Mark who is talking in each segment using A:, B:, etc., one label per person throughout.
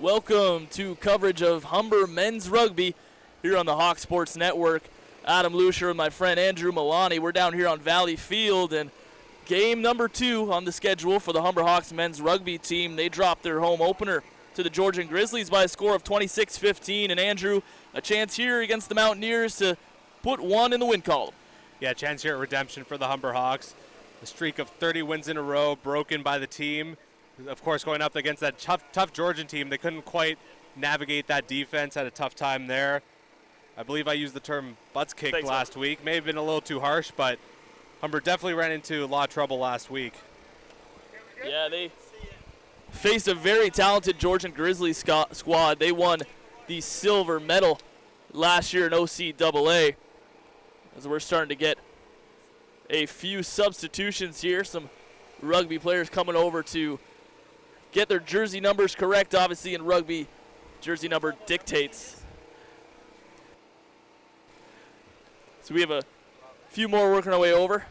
A: Welcome to coverage of Humber men's rugby here on the Hawk Sports Network. Adam Lucier and my friend Andrew Milani. We're down here on Valley Field, and game number 2 on the schedule for the Humber Hawks men's rugby team. They dropped their home opener to the Georgian Grizzlies by a score of 26-15. And Andrew, a chance here against the Mountaineers to put one in the win column.
B: Yeah, chance here at redemption for the Humber Hawks. A streak of 30 wins in a row broken by the team. Of course, going up against that tough Georgian team, they couldn't quite navigate that defense, had a tough time there. I believe I used the term butts kicked last week. May have been a little too harsh, but Humber definitely ran into a lot of trouble last week.
A: Yeah, they faced a very talented Georgian Grizzlies squad. They won the silver medal last year in OCAA. As we're starting to get a few substitutions here, some rugby players coming over to get their jersey numbers correct. Obviously in rugby, jersey number dictates. So we have a few more working our way over.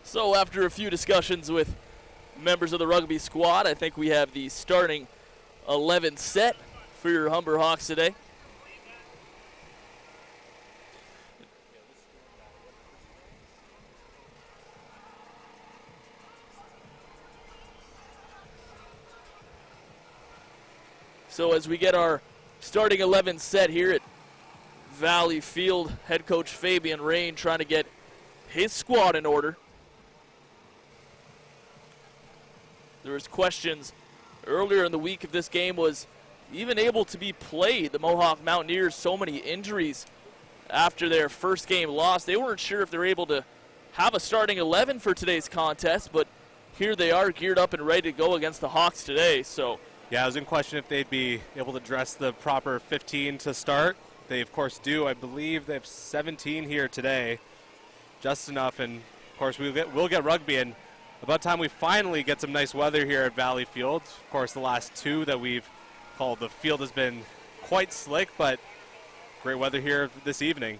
A: So after a few discussions with members of the rugby squad, I think we have the starting 11 set for your Humber Hawks today. So as we get our starting 11 set here at Valley Field, head coach Fabian Rain trying to get his squad in order. There was questions earlier in the week if this game was even able to be played. The Mohawk Mountaineers, so many injuries after their first game loss. They weren't sure if they were able to have a starting 11 for today's contest, but here they are geared up and ready to go against the Hawks today. So
B: yeah, I was in question if they'd be able to dress the proper 15 to start. They, of course, do. I believe they have 17 here today, just enough. And, of course, we'll get rugby in. About time we finally get some nice weather here at Valley Field. Of course, the last 2 that we've called, the field has been quite slick, but great weather here this evening.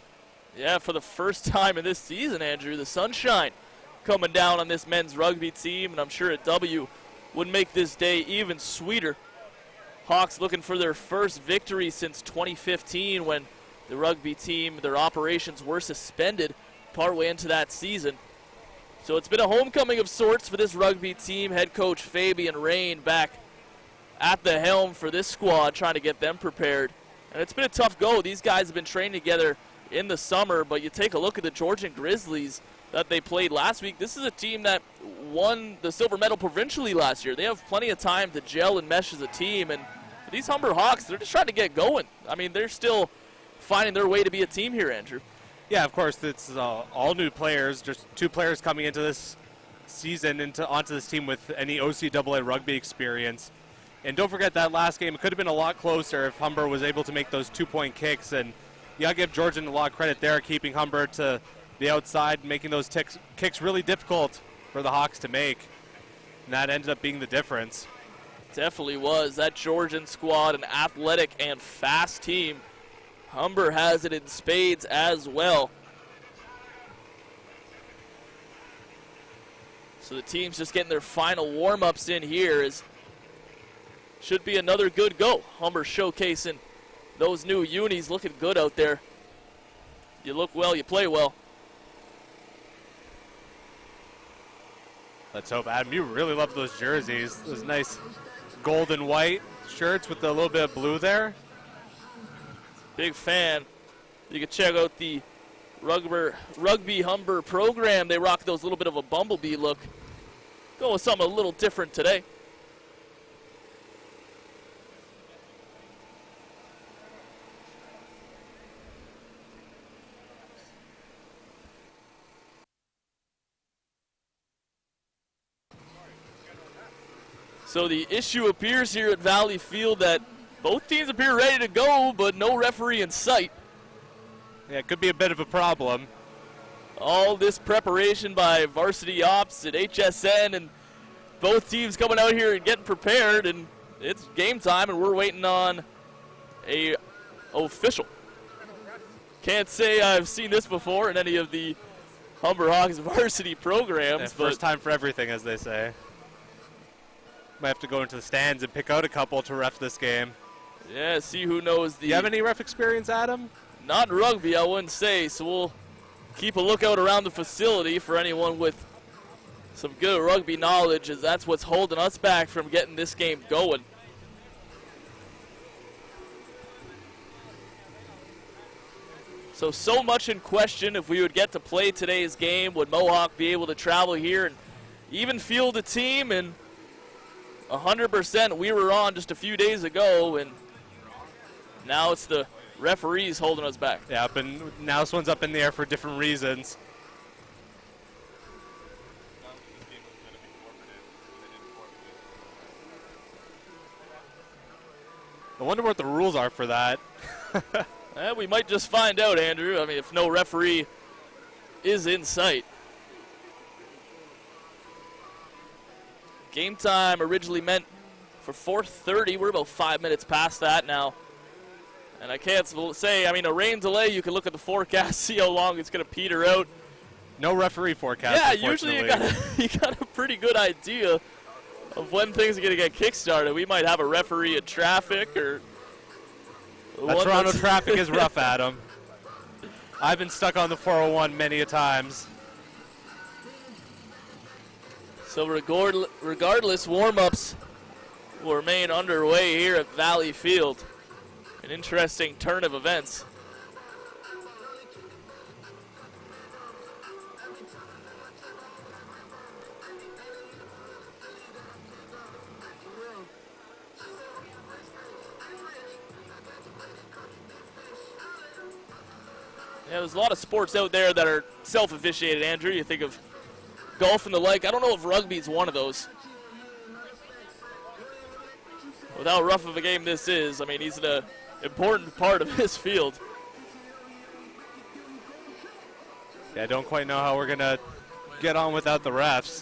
A: Yeah, for the first time in this season, Andrew, the sunshine coming down on this men's rugby team, and I'm sure a W would make this day even sweeter. Hawks looking for their first victory since 2015 when the rugby team, their operations were suspended partway into that season. So it's been a homecoming of sorts for this rugby team. Head coach Fabian Rain back at the helm for this squad, trying to get them prepared. And it's been a tough go. These guys have been training together in the summer, but you take a look at the Georgian Grizzlies that they played last week. This is a team that won the silver medal provincially last year. They have plenty of time to gel and mesh as a team. And for these Humber Hawks, they're just trying to get going. I mean, they're still finding their way to be a team here, Andrew.
B: Yeah, of course, it's all new players, just 2 players coming into this season, onto this team with any OCAA rugby experience. And don't forget that last game, it could have been a lot closer if Humber was able to make those 2-point kicks. And you got to give Georgian a lot of credit there, keeping Humber to the outside, making those kicks really difficult for the Hawks to make. And that ended up being the difference.
A: Definitely was. That Georgian squad, an athletic and fast team. Humber has it in spades as well. So the team's just getting their final warm-ups in here. Should be another good go. Humber showcasing those new unis, looking good out there. You look well, you play well.
B: Let's hope. Adam, you really love those jerseys. Those nice gold and white shirts with a little bit of blue there.
A: Big fan. You can check out the Rugby Humber program. They rock those little bit of a bumblebee look. Go with something a little different today. So the issue appears here at Valley Field that both teams appear ready to go, but no referee in sight.
B: Yeah, it could be a bit of a problem.
A: All this preparation by varsity ops at HSN and both teams coming out here and getting prepared, and it's game time, and we're waiting on a official. Can't say I've seen this before in any of the Humber Hawks varsity programs.
B: Yeah, first time for everything, as they say. Might have to go into the stands and pick out a couple to ref this game.
A: Yeah, see who knows the...
B: Do you have any ref experience, Adam?
A: Not in rugby, I wouldn't say, so we'll keep a lookout around the facility for anyone with some good rugby knowledge, as that's what's holding us back from getting this game going. So much in question if we would get to play today's game. Would Mohawk be able to travel here and even field a team? And 100% we were on just a few days ago, and now it's the referees holding us back.
B: Yeah, but now this one's up in the air for different reasons. I wonder what the rules are for that.
A: We might just find out, Andrew. I mean, if no referee is in sight. Game time originally meant for 4:30. We're about 5 minutes past that now. And I can't say, I mean, a rain delay, you can look at the forecast, see how long it's going to peter out.
B: No referee forecast,
A: yeah, usually you got a pretty good idea of when things are going to get kick-started. We might have a referee in traffic or...
B: That Toronto traffic is rough, Adam. I've been stuck on the 401 many a times.
A: So regardless, warm-ups will remain underway here at Valley Field. An interesting turn of events. Yeah, there's a lot of sports out there that are self-officiated, Andrew. You think of golf and the like. I don't know if rugby's one of those. With how rough of a game this is, I mean, he's an important part of this field.
B: Yeah, I don't quite know how we're going to get on without the refs.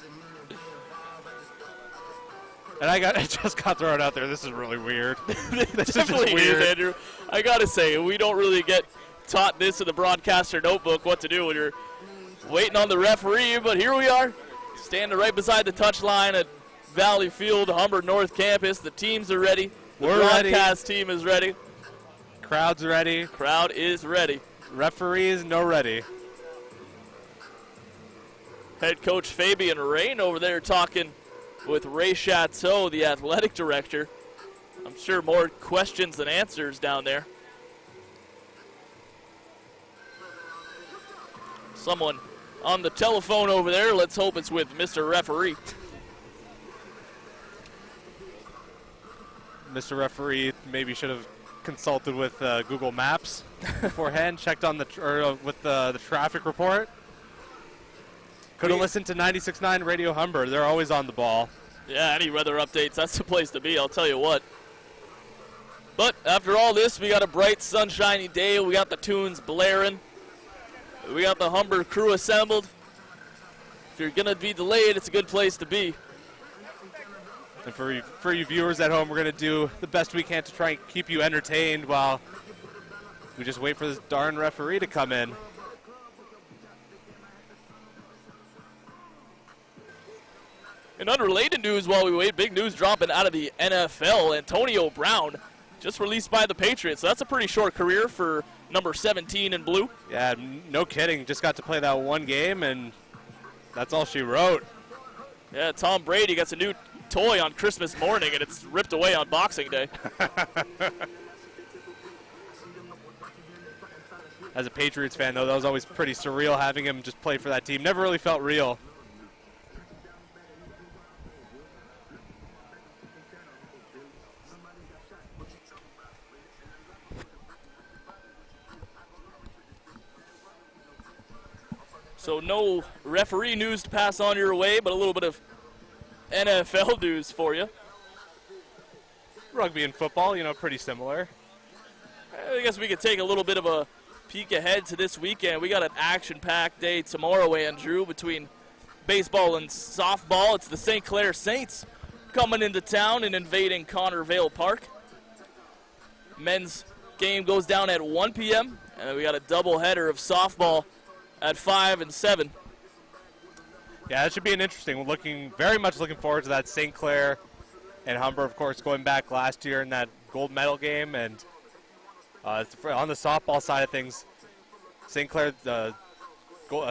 B: And I just got thrown out there. This is really weird.
A: This definitely is, Andrew. I got to say, we don't really get taught this in the broadcaster notebook, what to do when you're waiting on the referee, but here we are, standing right beside the touchline at Valley Field, Humber North Campus. The teams are ready.
B: We're
A: broadcast team is ready.
B: Crowd's ready.
A: Crowd is ready.
B: Referees, no ready.
A: Head coach Fabian Rain over there talking with Ray Chateau, the athletic director. I'm sure more questions than answers down there. Someone on the telephone over there. Let's hope it's with Mr. Referee.
B: Mr. Referee maybe should have consulted with Google Maps beforehand, checked on with the traffic report. Could have listened to 96.9 Radio Humber. They're always on the ball.
A: Yeah, any weather updates, that's the place to be, I'll tell you what. But after all this, we got a bright, sunshiny day. We got the tunes blaring. We got the Humber crew assembled. If you're going to be delayed, it's a good place to be.
B: And for you viewers at home, we're going to do the best we can to try and keep you entertained while we just wait for this darn referee to come in.
A: In unrelated news while we wait, big news dropping out of the NFL. Antonio Brown just released by the Patriots. So that's a pretty short career for number 17 in blue.
B: Yeah, no kidding. Just got to play that one game, and that's all she wrote.
A: Yeah, Tom Brady gets a new toy on Christmas morning, and it's ripped away on Boxing Day.
B: As a Patriots fan, though, that was always pretty surreal having him just play for that team. Never really felt real.
A: So no referee news to pass on your way, but a little bit of NFL news for you.
B: Rugby and football, you know, pretty similar.
A: I guess we could take a little bit of a peek ahead to this weekend. We got an action-packed day tomorrow, Andrew, between baseball and softball. It's the St. Clair Saints coming into town and invading Connervale Park. Men's game goes down at 1 p.m. and we got a doubleheader of softball at 5 and 7.
B: Yeah, that should be an interesting. We're very much looking forward to that. St. Clair and Humber, of course, going back last year in that gold medal game. And on the softball side of things, St. Clair, a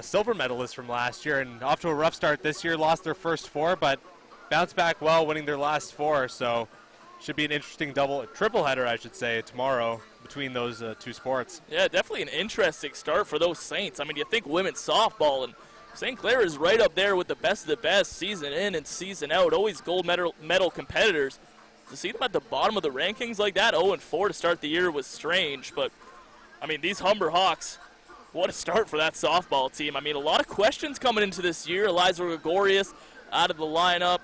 B: silver medalist from last year, and off to a rough start this year, lost their first 4, but bounced back well, winning their last 4. So should be an interesting triple header, I should say, tomorrow between those two sports.
A: Yeah, definitely an interesting start for those Saints. I mean, you think women's softball, and St. Clair is right up there with the best of the best, season in and season out, always gold medal competitors. To see them at the bottom of the rankings like that, 0-4 to start the year, was strange. But, I mean, these Humber Hawks, what a start for that softball team. I mean, a lot of questions coming into this year. Eliza Gregorius out of the lineup.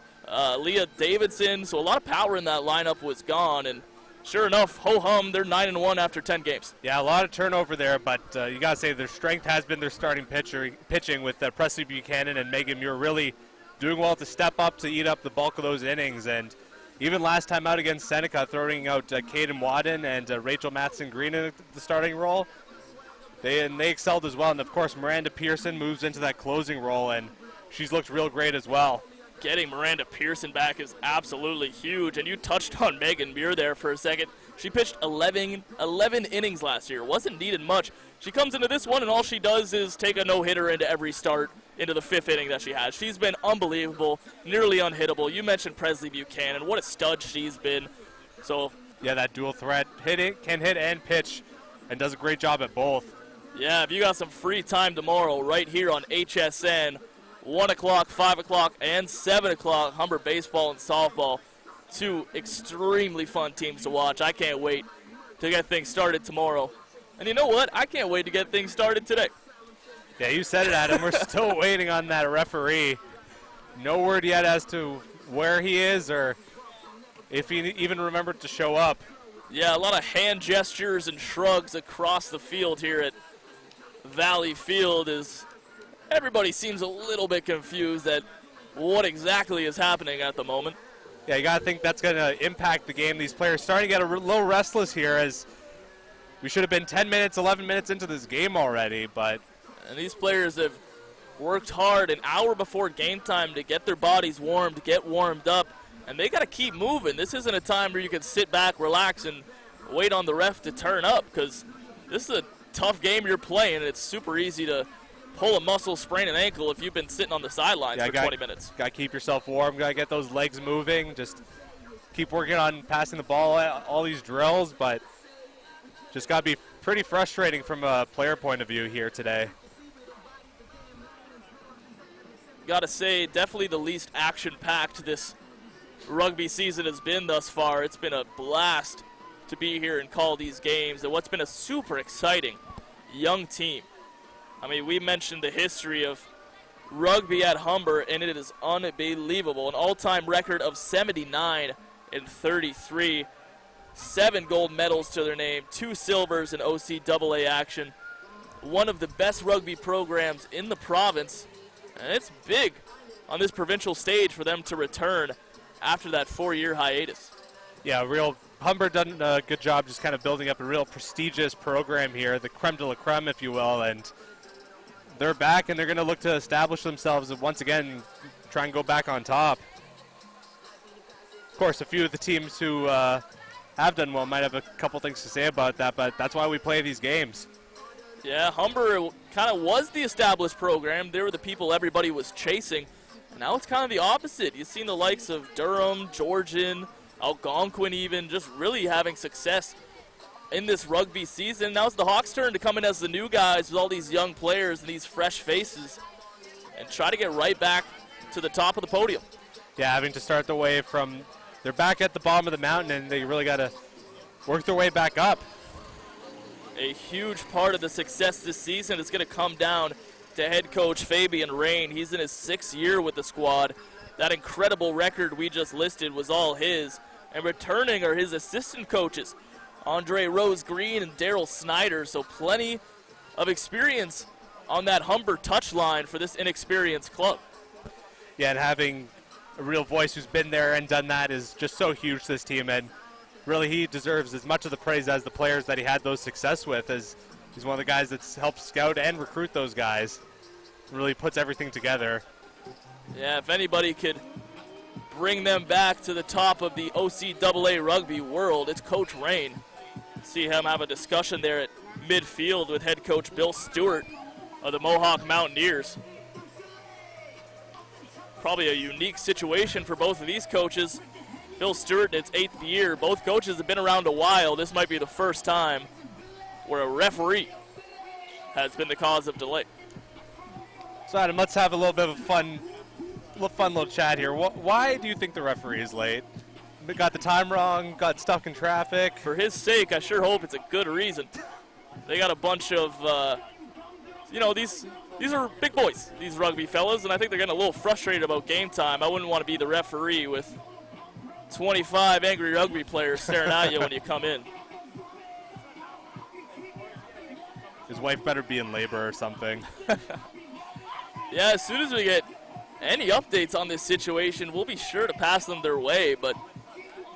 A: Leah Davidson, so a lot of power in that lineup was gone, and sure enough, ho-hum, they're 9-1 after 10 games.
B: Yeah, a lot of turnover there, but you got to say their strength has been their starting pitching with Presley Buchanan and Megan Muir really doing well to step up to eat up the bulk of those innings. And even last time out against Seneca, throwing out Caden Wadden and Rachel Matheson-Green in the starting role, they excelled as well. And, of course, Miranda Pearson moves into that closing role, and she's looked real great as well.
A: Getting Miranda Pearson back is absolutely huge, and you touched on Megan Muir there for a second. She pitched 11 innings last year. Wasn't needed much. She comes into this one, and all she does is take a no-hitter into every start into the 5th inning that she has. She's been unbelievable, nearly unhittable. You mentioned Presley Buchanan. What a stud she's been. So
B: yeah, that dual threat, can hit and pitch, and does a great job at both.
A: Yeah, if you got some free time tomorrow right here on HSN, 1 o'clock, 5 o'clock, and 7 o'clock, Humber baseball and softball. 2 extremely fun teams to watch. I can't wait to get things started tomorrow. And you know what? I can't wait to get things started today.
B: Yeah, you said it, Adam. We're still waiting on that referee. No word yet as to where he is or if he even remembered to show up.
A: Yeah, a lot of hand gestures and shrugs across the field here at Valley Field as everybody seems a little bit confused at what exactly is happening at the moment.
B: Yeah, you got to think that's going to impact the game. These players starting to get a little restless here as we should have been 10 minutes, 11 minutes into this game already.
A: And these players have worked hard an hour before game time to get their bodies warmed, get warmed up, and they got to keep moving. This isn't a time where you can sit back, relax, and wait on the ref to turn up because this is a tough game you're playing, and it's super easy to pull a muscle, sprain an ankle if you've been sitting on the sidelines for 20 minutes.
B: Got to keep yourself warm. Got to get those legs moving. Just keep working on passing the ball, all these drills, but just got to be pretty frustrating from a player point of view here today.
A: Got to say, definitely the least action-packed this rugby season has been thus far. It's been a blast to be here and call these games, and what's been a super exciting young team. I mean, we mentioned the history of rugby at Humber, and it is unbelievable. An all-time record of 79 and 33. 7 gold medals to their name, 2 silvers in OCAA action. One of the best rugby programs in the province, and it's big on this provincial stage for them to return after that 4-year hiatus.
B: Yeah, Humber done a good job just kind of building up a real prestigious program here, the creme de la creme, if you will, and they're back, and they're going to look to establish themselves and once again try and go back on top. Of course, a few of the teams who have done well might have a couple things to say about that, but that's why we play these games.
A: Yeah, Humber kind of was the established program. They were the people everybody was chasing, and now it's kind of the opposite. You've seen the likes of Durham, Georgian, Algonquin even, just really having success in this rugby season. Now it's the Hawks' turn to come in as the new guys with all these young players and these fresh faces and try to get right back to the top of the podium.
B: Yeah, having to start the way from, they're back at the bottom of the mountain, and they really got to work their way back up.
A: A huge part of the success this season is going to come down to head coach Fabian Rain. He's in his 6th year with the squad. That incredible record we just listed was all his. And returning are his assistant coaches, Andre Rose Green and Daryl Snyder. So plenty of experience on that Humber touchline for this inexperienced club.
B: Yeah, and having a real voice who's been there and done that, is just so huge to this team. And really, he deserves as much of the praise as the players that he had those success with, as he's one of the guys that's helped scout and recruit those guys. Really puts everything together.
A: Yeah, if anybody could bring them back to the top of the OCAA rugby world, it's Coach Rain. See him have a discussion there at midfield with head coach Bill Stewart of the Mohawk Mountaineers. Probably a unique situation for both of these coaches. Bill Stewart in its 8th year. Both coaches have been around a while. This might be the first time where a referee has been the cause of delay.
B: So Adam, let's have a little bit of a fun little chat here. Why do you think the referee is late? Got the time wrong, got stuck in traffic?
A: For his sake, I sure hope it's a good reason. They got a bunch of, these are big boys, these rugby fellas, and I think they're getting a little frustrated about game time. I wouldn't want to be the referee with 25 angry rugby players staring at you when you come in.
B: His wife better be in labor or something.
A: Yeah, as soon as we get any updates on this situation, we'll be sure to pass them their way, but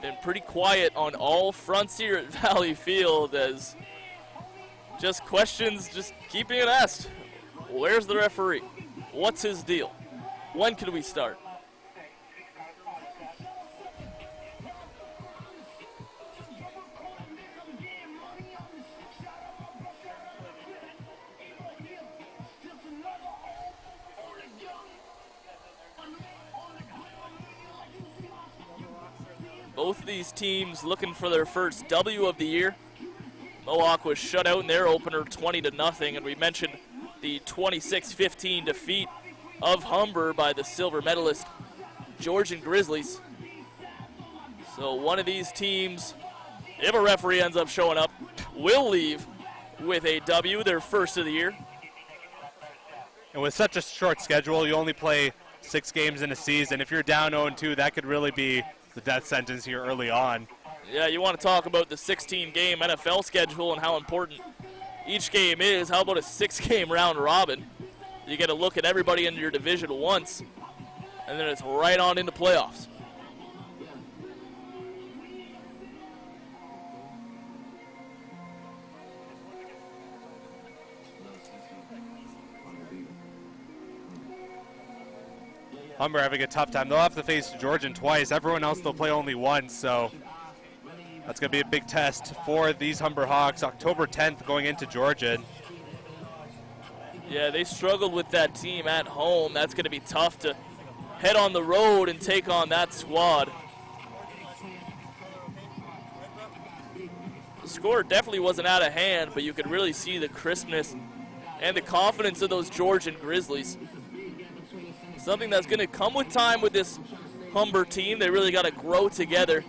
A: been pretty quiet on all fronts here at Valley Field, as just questions just keep being asked. Where's the referee? What's his deal? When can we start? Both of these teams looking for their first W of the year. Mohawk was shut out in their opener 20-0, and we mentioned the 26-15 defeat of Humber by the silver medalist Georgian Grizzlies. So one of these teams, if a referee ends up showing up, will leave with a W, their first of the year.
B: And with such a short schedule, you only play 6 games in a season. If you're down 0-2, that could really be the death sentence here early on.
A: Yeah, you want to talk about the 16-game NFL schedule and how important each game is. How about a 6-game round robin? You get to look at everybody in your division once, and then it's right on into playoffs.
B: Humber having a tough time. They'll have to face Georgian twice. Everyone else they'll play only once, so that's going to be a big test for these Humber Hawks. October 10th going into Georgian.
A: Yeah, they struggled with that team at home. That's going to be tough to head on the road and take on that squad. The score definitely wasn't out of hand, but you could really see the crispness and the confidence of those Georgian Grizzlies. Something that's going to come with time with this Humber team. They really got to grow together,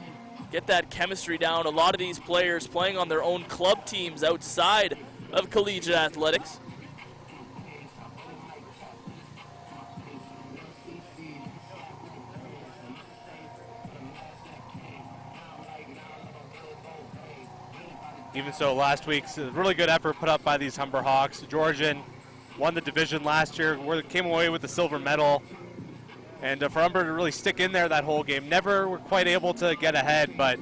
A: get that chemistry down. A lot of these players playing on their own club teams outside of collegiate athletics.
B: Even so, last week's a really good effort put up by these Humber Hawks. Georgian won the division last year, came away with the silver medal. And for Humber to really stick in there that whole game, never were quite able to get ahead, but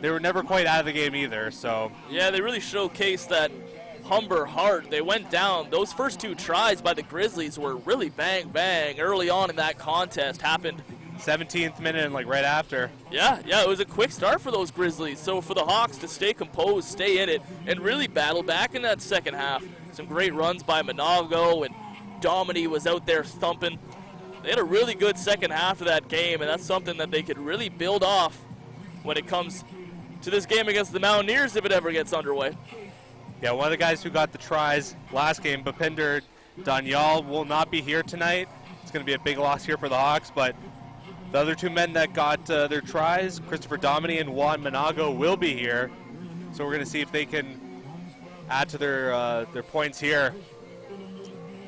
B: they were never quite out of the game either. So
A: yeah, they really showcased that Humber heart. They went down. Those first 2 tries by the Grizzlies were really bang, bang early on in that contest. Happened
B: 17th minute and right after.
A: Yeah, it was a quick start for those Grizzlies. So for the Hawks to stay composed, stay in it, and really battle back in that second half. Some great runs by Monago, and Domini was out there thumping. They had a really good second half of that game, and that's something that they could really build off when it comes to this game against the Mountaineers if it ever gets underway.
B: Yeah, one of the guys who got the tries last game, Bhupinder Danyal, will not be here tonight. It's going to be a big loss here for the Hawks, but the other 2 men that got their tries, Christopher Domini and Juan Monago, will be here. So we're going to see if they can add to their points here.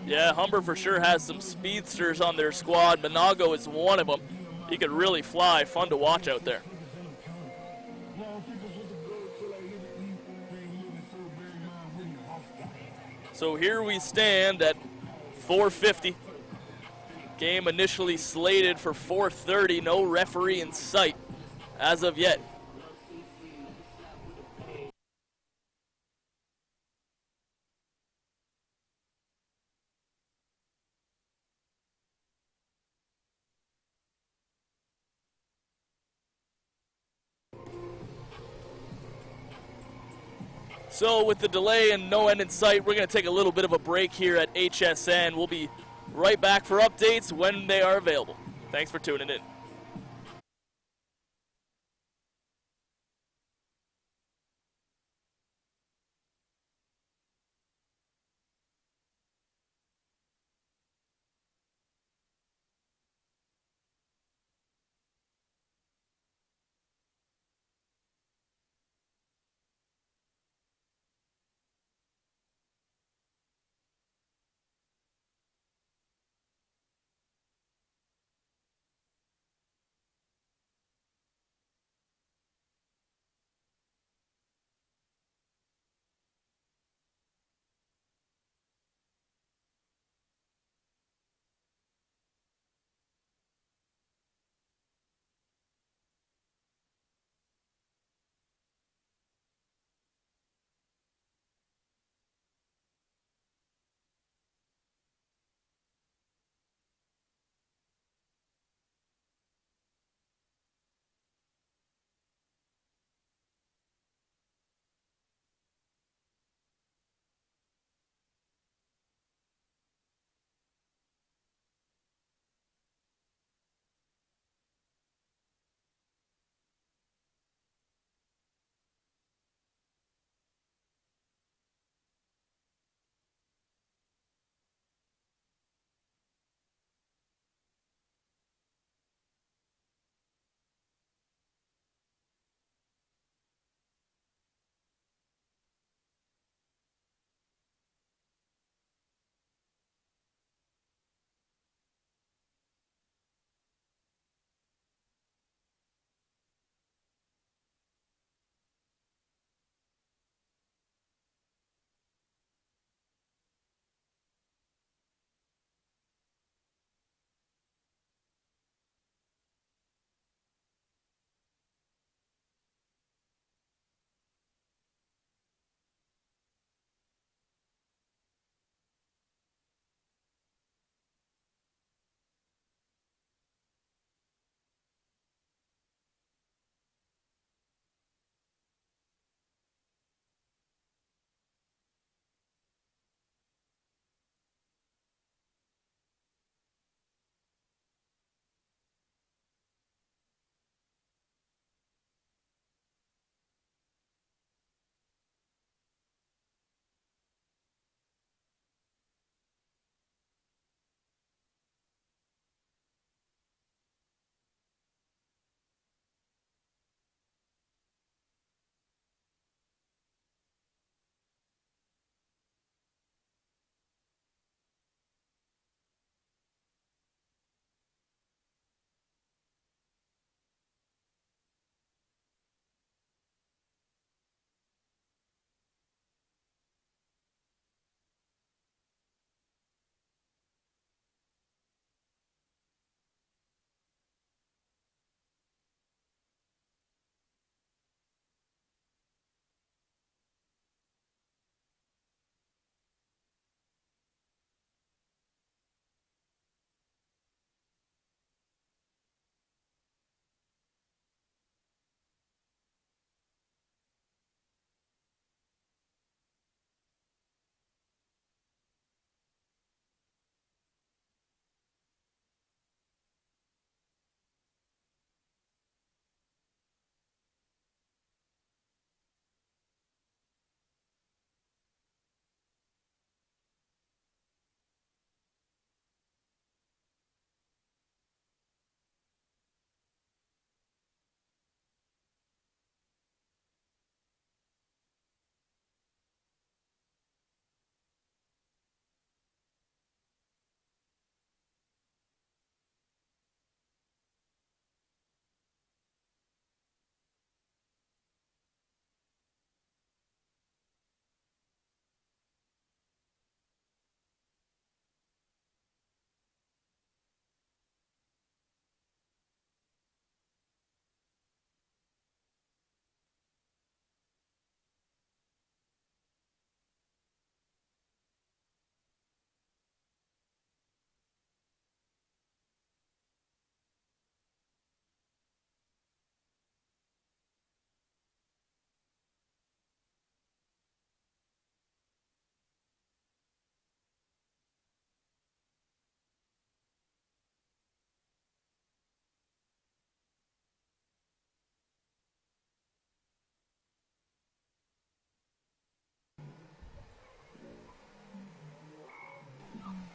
A: Yeah, Humber for sure has some speedsters on their squad. Monago is one of them. He could really fly. Fun to watch out there. So here we stand at 4:50. Game initially slated for 4:30. No referee in sight as of yet. So with the delay and no end in sight, we're going to take a little bit of a break here at HSN. We'll be right back for updates when they are available. Thanks for tuning in.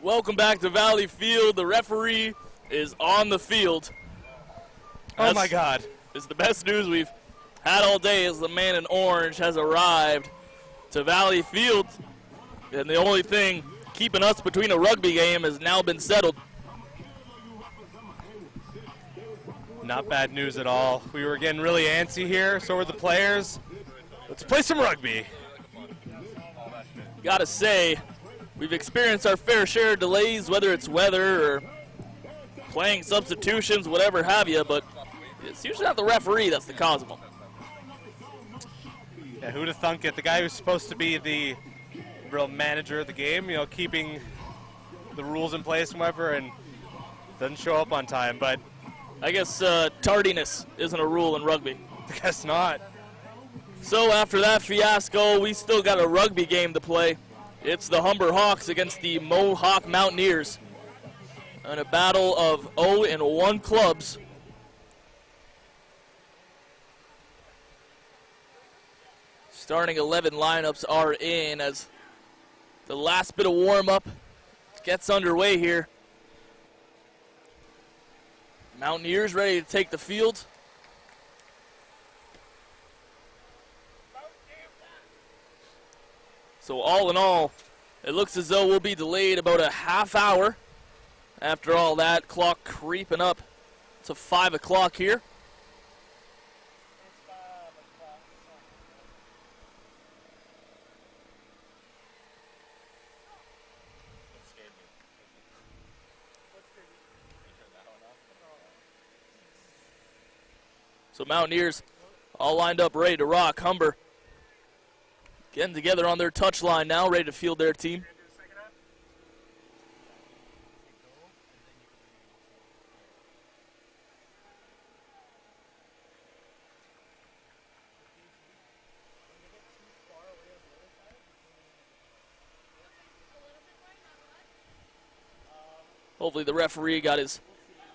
A: Welcome back to Valley Field. The referee is on the field.
B: Oh my God.
A: It's the best news we've had all day as the man in orange has arrived to Valley Field. And the only thing keeping us between a rugby game has now been settled.
B: Not bad news at all. We were getting really antsy here, so were the players. Let's play some rugby.
A: Gotta say, we've experienced our fair share of delays, whether it's weather or playing substitutions, whatever have you, but it's usually not the referee that's the cause of them.
B: Yeah, who'd have thunk it? The guy who's supposed to be the real manager of the game, keeping the rules in place and whatever, and doesn't show up on time, but
A: I guess tardiness isn't a rule in rugby.
B: I guess not.
A: So after that fiasco, we still got a rugby game to play. It's the Humber Hawks against the Mohawk Mountaineers in a battle of 0-1 clubs. Starting 11 lineups are in as the last bit of warm-up gets underway here. Mountaineers ready to take the field. So all in all, it looks as though we'll be delayed about a half hour. After all that, clock creeping up to 5 o'clock here. So Mountaineers all lined up, ready to rock. Humber getting together on their touchline now, ready to field their team. Hopefully the referee got his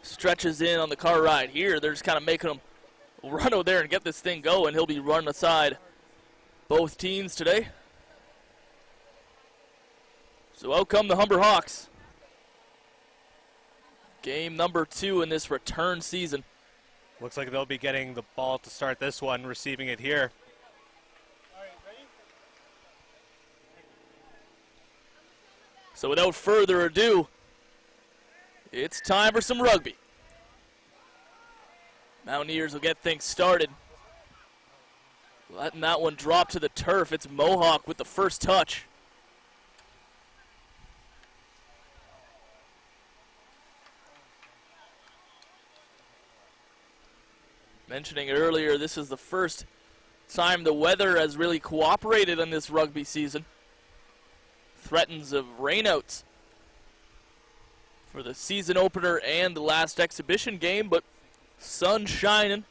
A: stretches in on the car ride here. They're just kind of making them run over there and get this thing going. He'll be running aside both teams today. So out come the Humber Hawks. Game number 2 in this return season.
B: Looks like they'll be getting the ball to start this one, receiving it here.
A: So without further ado, it's time for some rugby. Mountaineers will get things started. Letting that one drop to the turf. It's Mohawk with the first touch. Mentioning earlier, this is the first time the weather has really cooperated in this rugby season. Threatens of rainouts for the season opener and the last exhibition game, but sun shining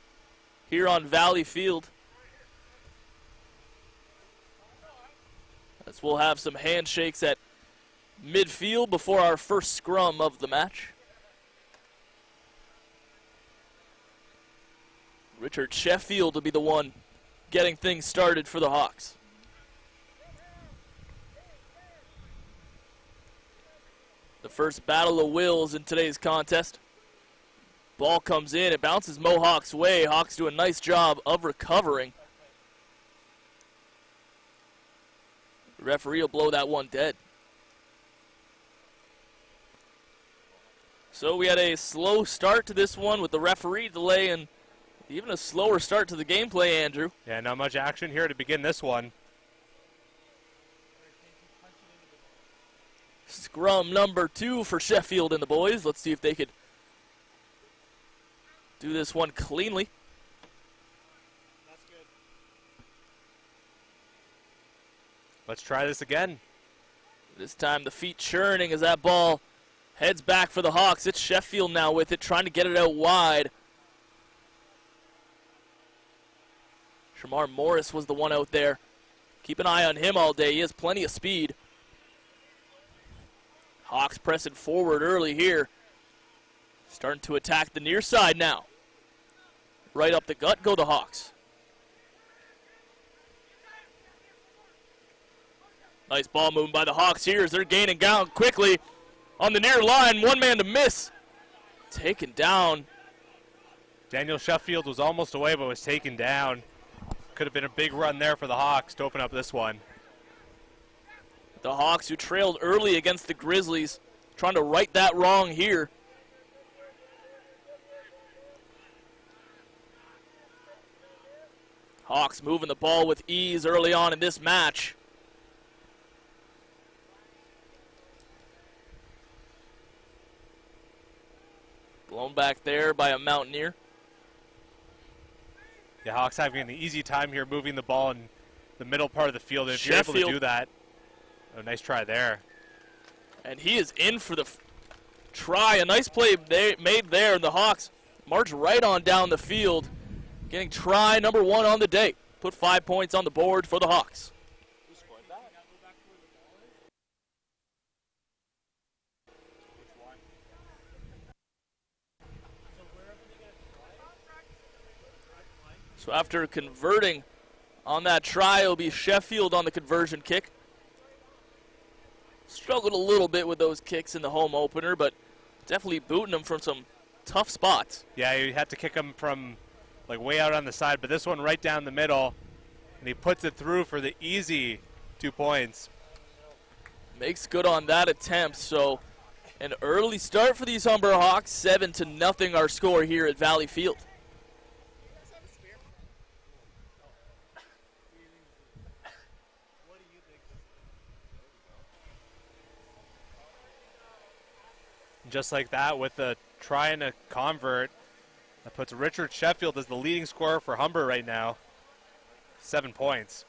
A: here on Valley Field. As we'll have some handshakes at midfield before our first scrum of the match. Richard Sheffield will be the one getting things started for the Hawks. The first battle of wills in today's contest. Ball comes in, it bounces Mohawk's way. Hawks do a nice job of recovering. The referee will blow that one dead. So we had a slow start to this one with the referee delay and even a slower start to the gameplay, Andrew.
B: Yeah, not much action here to begin this one.
A: Scrum number 2 for Sheffield and the boys. Let's see if they could do this one cleanly.
C: That's good.
B: Let's try this again.
A: This time the feet churning as that ball heads back for the Hawks. It's Sheffield now with it, trying to get it out wide. Shamar Morris was the one out there. Keep an eye on him all day. He has plenty of speed. Hawks pressing forward early here. Starting to attack the near side now. Right up the gut go the Hawks. Nice ball movement by the Hawks here as they're gaining ground quickly. on the near line. One man to miss. Taken down.
B: Daniel Sheffield was almost away but was taken down. Could have been a big run there for the Hawks to open up this one.
A: The Hawks, who trailed early against the Grizzlies, trying to right that wrong here. Hawks moving the ball with ease early on in this match. Blown back there by a Mountaineer.
B: The Hawks having an easy time here moving the ball in the middle part of the field. If you're able to do that, oh, nice try there.
A: And he is in for the try. A nice play made there, and the Hawks march right on down the field, getting try number 1 on the day. Put 5 points on the board for the Hawks. So after converting on that try, it'll be Sheffield on the conversion kick. Struggled a little bit with those kicks in the home opener, but definitely booting them from some tough spots.
B: Yeah, you had to kick him from like way out on the side, but this one right down the middle, and he puts it through for the easy 2 points.
A: Makes good on that attempt, so an early start for these Humber Hawks, 7-0 our score here at Valley Field.
B: Just like that, with a try and a convert, that puts Richard Sheffield as the leading scorer for Humber right now. 7 points.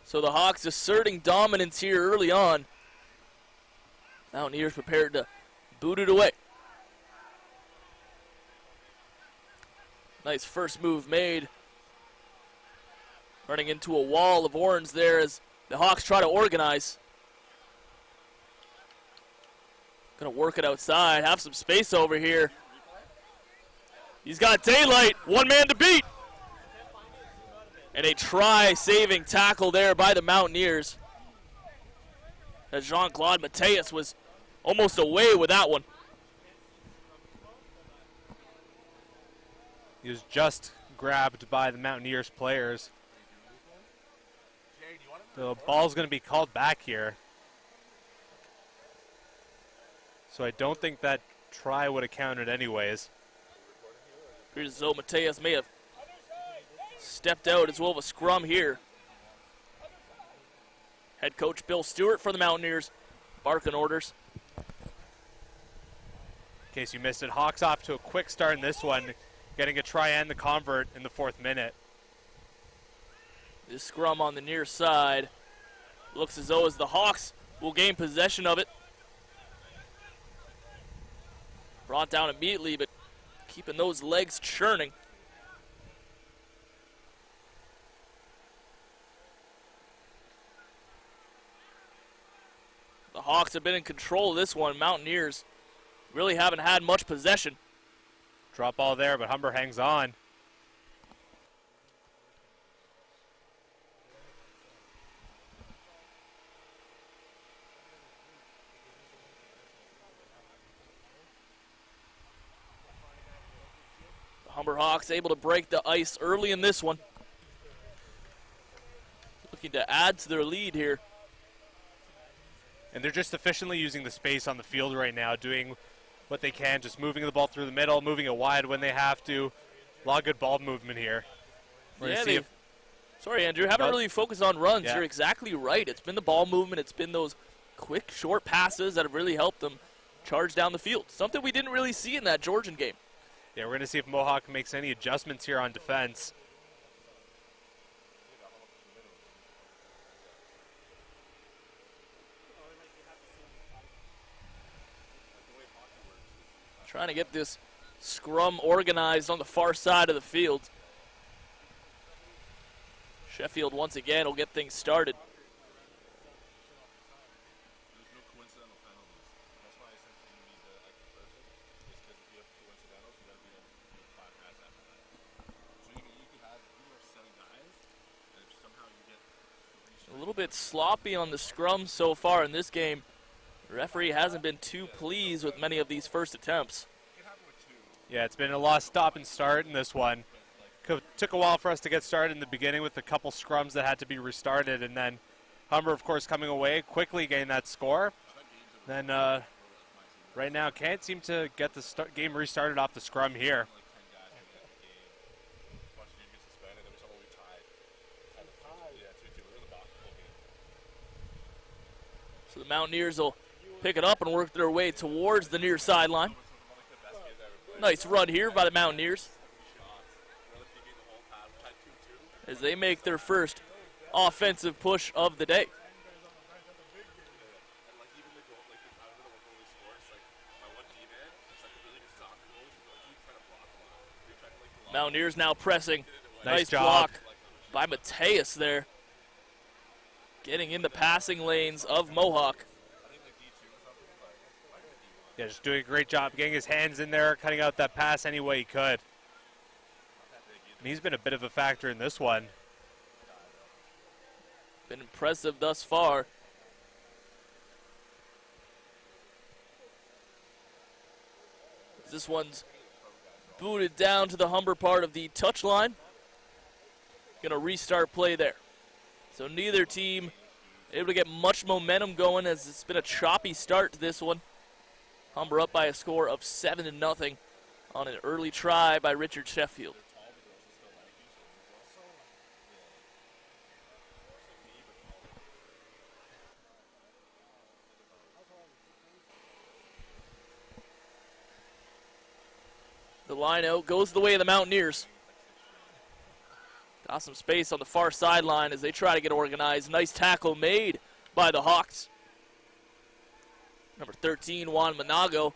A: So the Hawks asserting dominance here early on. Mountaineers prepared to boot it away. Nice first move made. Running into a wall of orange there as the Hawks try to organize. Gonna work it outside, have some space over here. He's got daylight, 1 man to beat. And a try-saving tackle there by the Mountaineers. As Jean-Claude Mateus was almost away with that one.
B: He was just grabbed by the Mountaineers players. The ball's going to be called back here. So I don't think that try would have counted anyways.
A: Appears as though Mateus may have stepped out as well of a scrum here. Head coach Bill Stewart for the Mountaineers barking orders.
B: In case you missed it, Hawks off to a quick start in this one, getting a try and the convert in the 4th minute.
A: This scrum on the near side. Looks as though as the Hawks will gain possession of it. Brought down immediately, but keeping those legs churning. The Hawks have been in control of this one. Mountaineers really haven't had much possession.
B: Drop ball there, but Humber hangs on.
A: Humber Hawks able to break the ice early in this one. Looking to add to their lead here.
B: And they're just efficiently using the space on the field right now, doing what they can, just moving the ball through the middle, moving it wide when they have to. A lot of good ball movement here.
A: Sorry, Andrew, haven't really focused on runs.
B: Yeah.
A: You're exactly right. It's been the ball movement. It's been those quick, short passes that have really helped them charge down the field. Something we didn't really see in that Georgian game.
B: Yeah, we're going to see if Mohawk makes any adjustments here on defense.
A: Trying to get this scrum organized on the far side of the field. Sheffield once again will get things started. bit sloppy on the scrum so far in this game. The referee hasn't been too pleased with many of these first attempts.
B: Yeah, it's been a lot of stop and start in this one. Took a while for us to get started in the beginning with a couple scrums that had to be restarted, and then Humber, of course, coming away, quickly gained that score. Then right now can't seem to get the game restarted off the scrum here.
A: So the Mountaineers will pick it up and work their way towards the near sideline. Nice run here by the Mountaineers as they make their first offensive push of the day. Mountaineers now pressing. Nice
B: job.
A: Block by Mateus there. Getting in the passing lanes of Mohawk.
B: Yeah, just doing a great job getting his hands in there, cutting out that pass any way he could. And he's been a bit of a factor in this one.
A: Been impressive thus far. This one's booted down to the Humber part of the touchline. Gonna restart play there. So neither team able to get much momentum going as it's been a choppy start to this one. Humber up by a score of 7-0 on an early try by Richard Sheffield. The line out goes the way of the Mountaineers. Got some space on the far sideline as they try to get organized. Nice tackle made by the Hawks. Number 13, Juan Manago.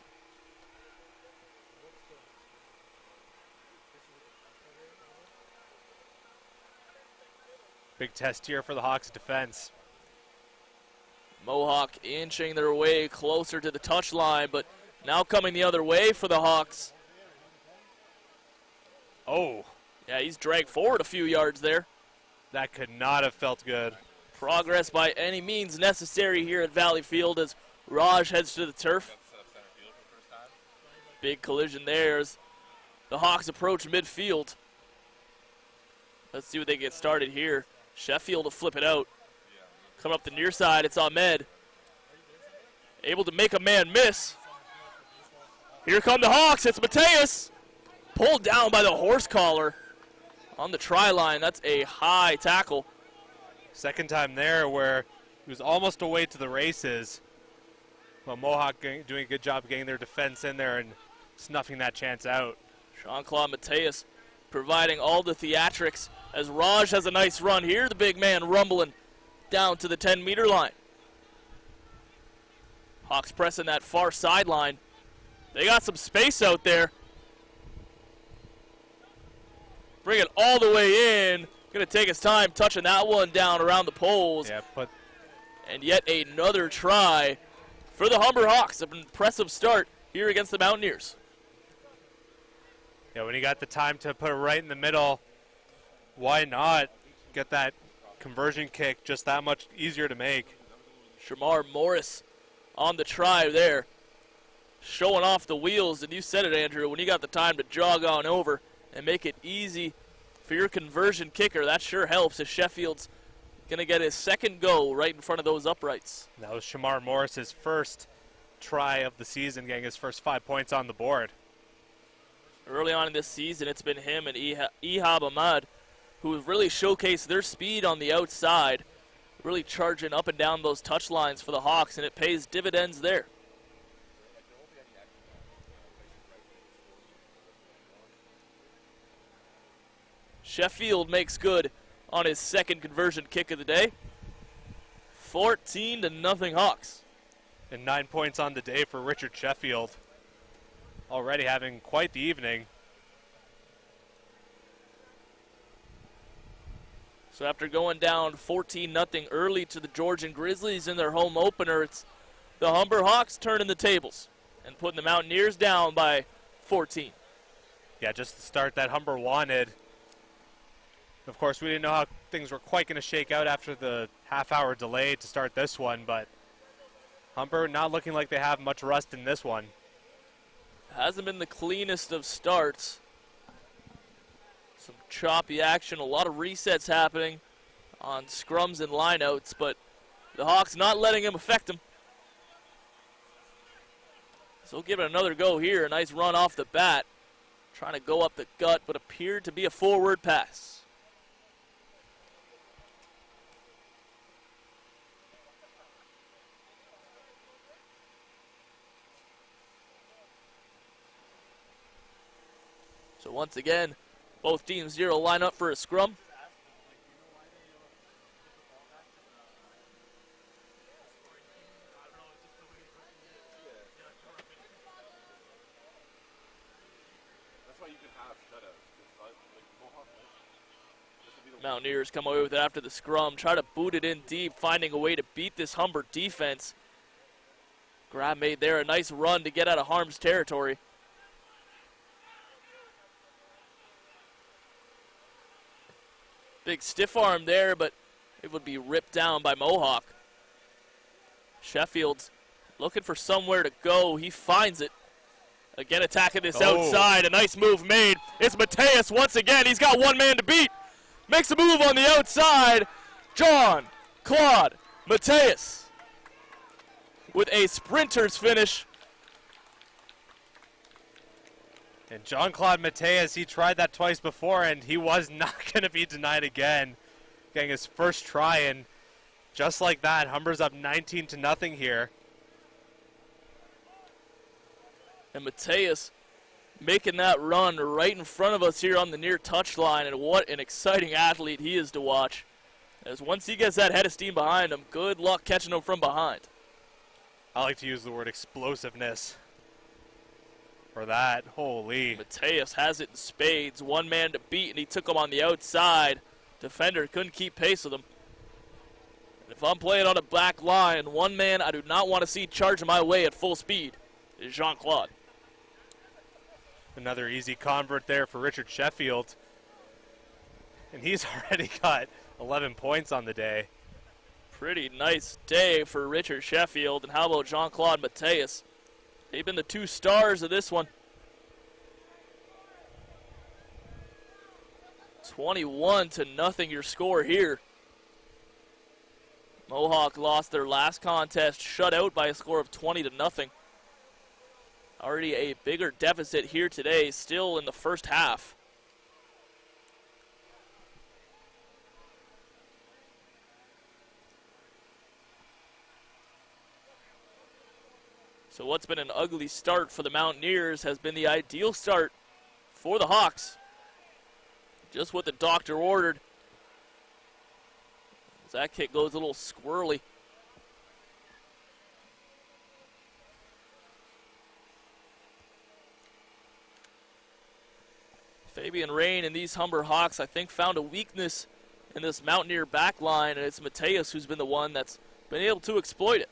B: Big test here for the Hawks defense.
A: Mohawk inching their way closer to the touchline, but now coming the other way for the Hawks.
B: Oh,
A: Yeah, he's dragged forward a few yards there.
B: that could not have felt good.
A: Progress by any means necessary here at Valley Field as Raj heads to the turf. Big collision there as the Hawks approach midfield. Let's see what they get started here. Sheffield to flip it out. Coming up the near side, it's Ahmed. Able to make a man miss. Here come the Hawks, it's Mateus. Pulled down by the horse collar on the try line. That's a high tackle.
B: Second time there where he was almost away to the races. But Mohawk doing a good job getting their defense in there and snuffing that chance out.
A: Jean-Claude Mateus providing all the theatrics as Raj has a nice run here. The big man rumbling down to the 10-meter line. Hawks pressing that far sideline. They got some space out there. Bring it all the way in. Going to take his time touching that one down around the poles.
B: Yeah,
A: And yet another try for the Humber Hawks. An impressive start here against the Mountaineers.
B: when he got the time to put it right in the middle, why not get that conversion kick just that much easier to make?
A: Shamar Morris on the try there. Showing off the wheels, and you said it, Andrew, when you got the time to jog on over and make it easy for your conversion kicker, that sure helps as Sheffield's going to get his second goal right in front of those uprights.
B: That was Shamar Morris's first try of the season, getting his first 5 points on the board.
A: Early on in this season, it's been him and Ihab Ahmad who have really showcased their speed on the outside, really charging up and down those touch lines for the Hawks, and it pays dividends there. Sheffield makes good on his second conversion kick of the day. 14-0 Hawks.
B: And 9 points on the day for Richard Sheffield. Already having quite the evening.
A: So after going down 14-0 early to the Georgian Grizzlies in their home opener, it's the Humber Hawks turning the tables and putting the Mountaineers down by 14.
B: Yeah, just the start that Humber wanted. Of course, we didn't know how things were quite going to shake out after the half-hour delay to start this one, but Humber not looking like they have much rust in this one.
A: Hasn't been the cleanest of starts. Some choppy action, a lot of resets happening on scrums and lineouts, but the Hawks not letting him affect them. So give it another go here. A nice run off the bat. Trying to go up the gut, but appeared to be a forward pass. So once again, both teams zero line up for a scrum. Mountaineers come away with it after the scrum. Try to boot it in deep, finding a way to beat this Humber defense. Grab made there, a nice run to get out of harm's territory. Big stiff arm there, but it would be ripped down by Mohawk. Sheffield's looking for somewhere to go. He finds it. Again attacking this outside. A nice move made. It's Mateus once again. He's got one man to beat. Makes a move on the outside. John Claude Mateus with a sprinter's finish.
B: And Jean-Claude Mateus, he tried that twice before, and he was not going to be denied again. Getting his first try, and just like that, Humber's up 19-0 here.
A: And Mateus making that run right in front of us here on the near touchline, and what an exciting athlete he is to watch. As once he gets that head of steam behind him, good luck catching him from behind.
B: I like to use the word explosiveness for that. Holy.
A: Mateus has it in spades. One man to beat, and he took him on the outside. Defender couldn't keep pace with him. And if I'm playing on a back line, one man I do not want to see charging my way at full speed is Jean-Claude.
B: Another easy convert there for Richard Sheffield. And he's already got 11 points on the day.
A: Pretty nice day for Richard Sheffield. And how about Jean-Claude Mateus? They've been the two stars of this one. 21-0 your score here. Mohawk lost their last contest, shut out by a score of 20-0. Already a bigger deficit here today, still in the first half. So what's been an ugly start for the Mountaineers has been the ideal start for the Hawks. Just what the doctor ordered. As that kick goes a little squirrely. Fabian Rain and these Humber Hawks, I think, found a weakness in this Mountaineer back line, and it's Mateus who's been the one that's been able to exploit it.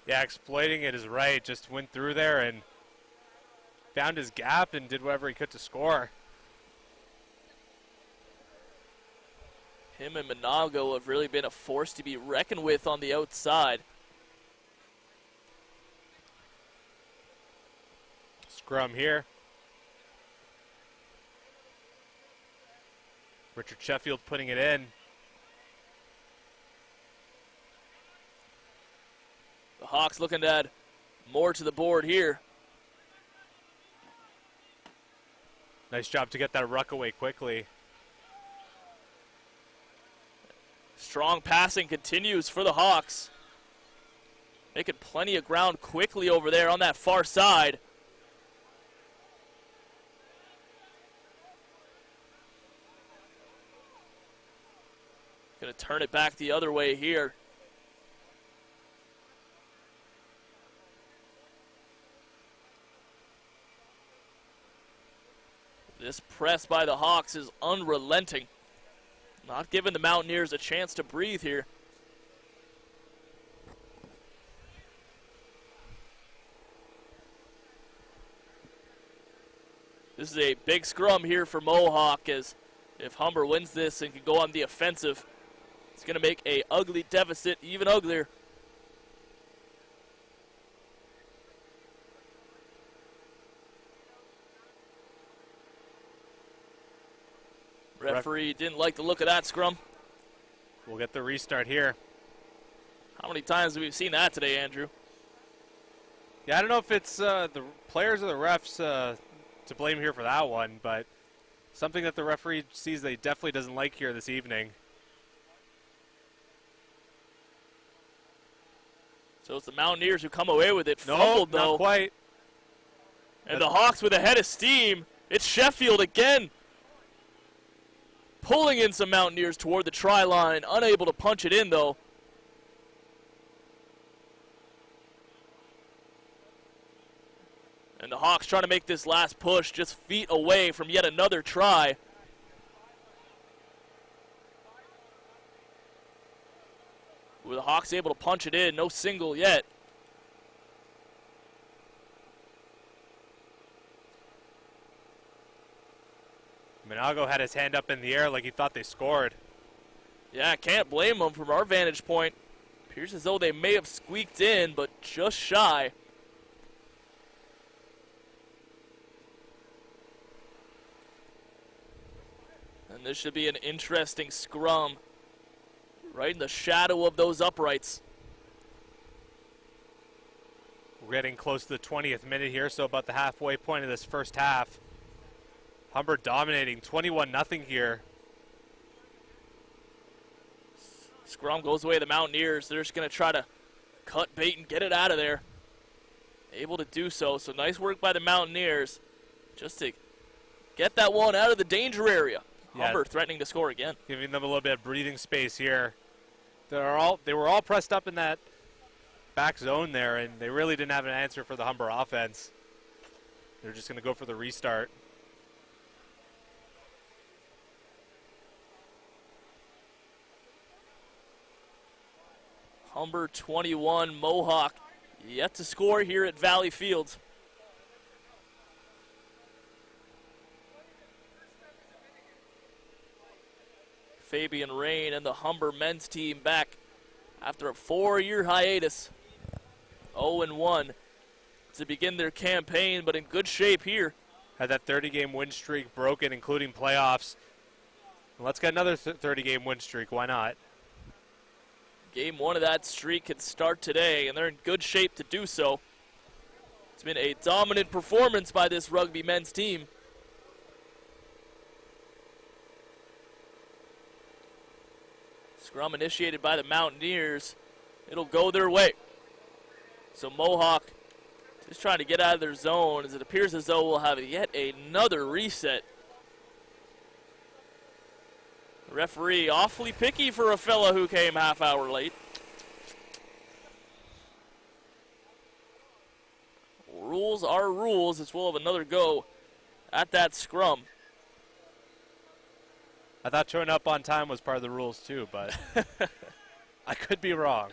B: Yeah, exploiting it is right. Just went through there and found his gap and did whatever he could to score.
A: Him and Monago have really been a force to be reckoned with on the outside.
B: Scrum here. Richard Sheffield putting it in.
A: The Hawks looking to add more to the board here.
B: Nice job to get that ruck away quickly.
A: Strong passing continues for the Hawks. Making plenty of ground quickly over there on that far side. Going to turn it back the other way here. This press by the Hawks is unrelenting. Not giving the Mountaineers a chance to breathe here. This is a big scrum here for Mohawk as If Humber wins this and can go on the offensive, it's going to make a ugly deficit even uglier. Referee didn't like the look of that scrum.
B: We'll get the restart here.
A: How many times have we seen that today, Andrew?
B: Yeah, I don't know if it's the players or the refs to blame here for that one, but something that the referee sees that he definitely doesn't like here this evening.
A: So it's the Mountaineers who come away with it.
B: No,
A: Fumbled, though.
B: not quite.
A: And the Hawks with a head of steam. It's Sheffield again. Pulling in some Mountaineers toward the try line. Unable to punch it in, though. And the Hawks trying to make this last push just feet away from yet another try. Were the Hawks able to punch it in? No single yet.
B: Minago had his hand up in the air like he thought they scored.
A: Yeah, I can't blame them from our vantage point. Appears as though they may have squeaked in, but just shy. And this should be an interesting scrum. Right in the shadow of those uprights.
B: We're getting close to the 20th minute here, so about the halfway point of this first half. Humber dominating 21-0 here.
A: Scrum goes away to the Mountaineers. They're just going to try to cut bait and get it out of there. Able to do so. So nice work by the Mountaineers just to get that one out of the danger area.
B: Yeah.
A: Humber threatening to score again.
B: Giving them a little bit of breathing space here. They were all pressed up in that back zone there, and they really didn't have an answer for the Humber offense. They're just going to go for the restart.
A: Humber 21, Mohawk yet to score here at Valley Fields. Fabian Rain and the Humber men's team back after a 4-year hiatus. 0-1 to begin their campaign, but in good shape here.
B: Had that 30-game win streak broken, including playoffs. Let's get another 30-game win streak. Why not?
A: Game one of that streak can start today, and they're in good shape to do so. It's been a dominant performance by this rugby men's team. Scrum initiated by the Mountaineers. It'll go their way. So Mohawk just trying to get out of their zone, as it appears as though we'll have yet another reset. The referee awfully picky for a fella who came half hour late. Rules are rules, as we'll have another go at that scrum.
B: I thought showing up on time was part of the rules too, but I could be wrong.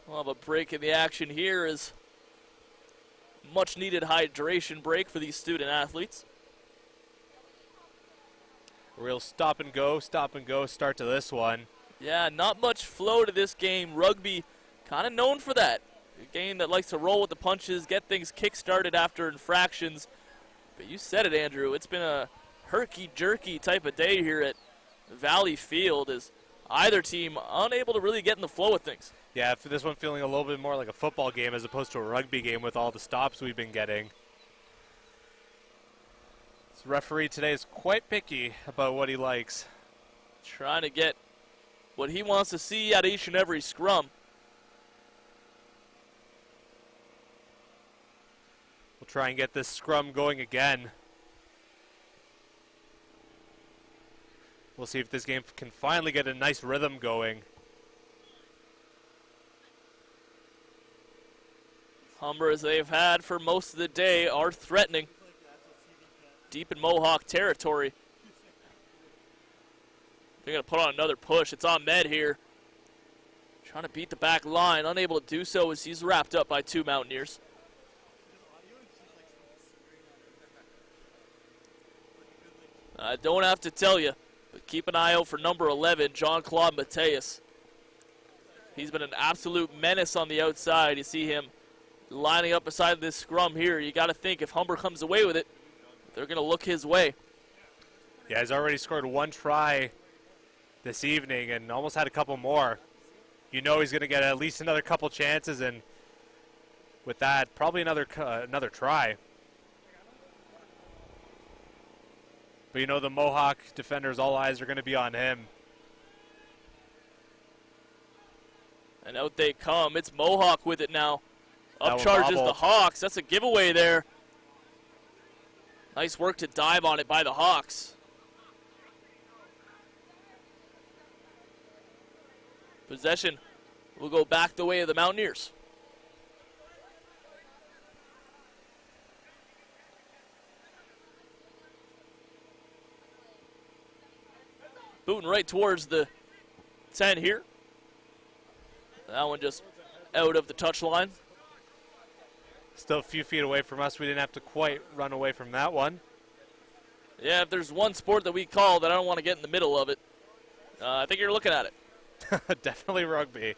A: We'll have a break in the action here, as much needed hydration break for these student athletes.
B: Real stop and go start to this one.
A: Yeah, not much flow to this game. Rugby kind of known for that. A game that likes to roll with the punches, get things kick-started after infractions. But you said it, Andrew. It's been a herky-jerky type of day here at Valley Field, as either team unable to really get in the flow of things.
B: Yeah, for this one feeling a little bit more like a football game as opposed to a rugby game with all the stops we've been getting. This referee today is quite picky about what he likes.
A: Trying to get what he wants to see at each and every scrum.
B: We'll try and get this scrum going again. We'll see if this game can finally get a nice rhythm going.
A: Humber, as they've had for most of the day, are threatening. Deep in Mohawk territory. They're going to put on another push. It's Ahmed here. Trying to beat the back line, unable to do so as he's wrapped up by 2 Mountaineers. I don't have to tell you, but keep an eye out for number 11, Jean-Claude Mateus. He's been an absolute menace on the outside. You see him lining up beside this scrum here. You got to think if Humber comes away with it, they're going to look his way.
B: Yeah, he's already scored 1 try this evening and almost had a couple more. You know he's going to get at least another couple chances, and with that, probably another try. But you know the Mohawk defenders, all eyes are going to be on him.
A: And out they come. It's Mohawk with it now.
B: That
A: Up
B: one
A: charges
B: bobbled.
A: the Hawks. That's a giveaway there. Nice work to dive on it by the Hawks. Possession will go back the way of the Mountaineers. Booting right towards the 10 here. That one just out of the touch line.
B: Still a few feet away from us. We didn't have to quite run away from that one.
A: Yeah, if there's one sport that we call that I don't want to get in the middle of it, I think you're looking at it.
B: Definitely rugby.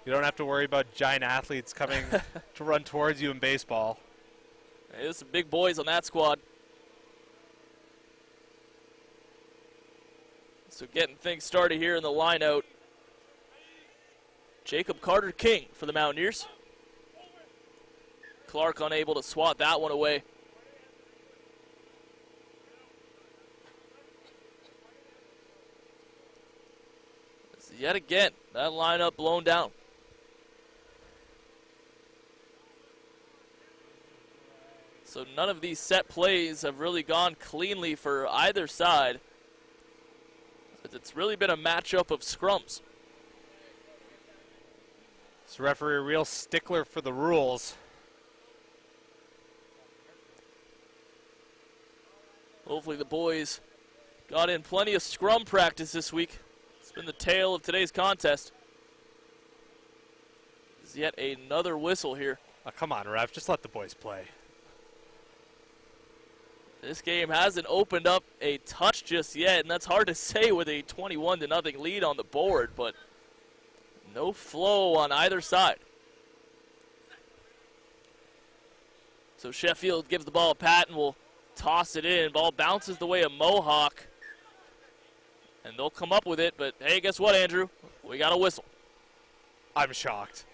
B: You don't have to worry about giant athletes coming to run towards you in baseball.
A: Hey, there's some big boys on that squad. So getting things started here in the line out. Jacob Carter King for the Mountaineers. Clark unable to swat that one away. So yet again, that lineup blown down. So none of these set plays have really gone cleanly for either side. It's really been a matchup of scrums.
B: This referee a real stickler for the rules.
A: Hopefully the boys got in plenty of scrum practice this week. It's been the tale of today's contest. There's yet another whistle here.
B: Oh, come on, ref. Just let the boys play.
A: This game hasn't opened up a touch just yet, and that's hard to say with a 21-0 lead on the board, but no flow on either side. So Sheffield gives the ball a pat and will toss it in. Ball bounces the way of Mohawk, and they'll come up with it, but hey, guess what, Andrew? We got a whistle.
B: I'm shocked.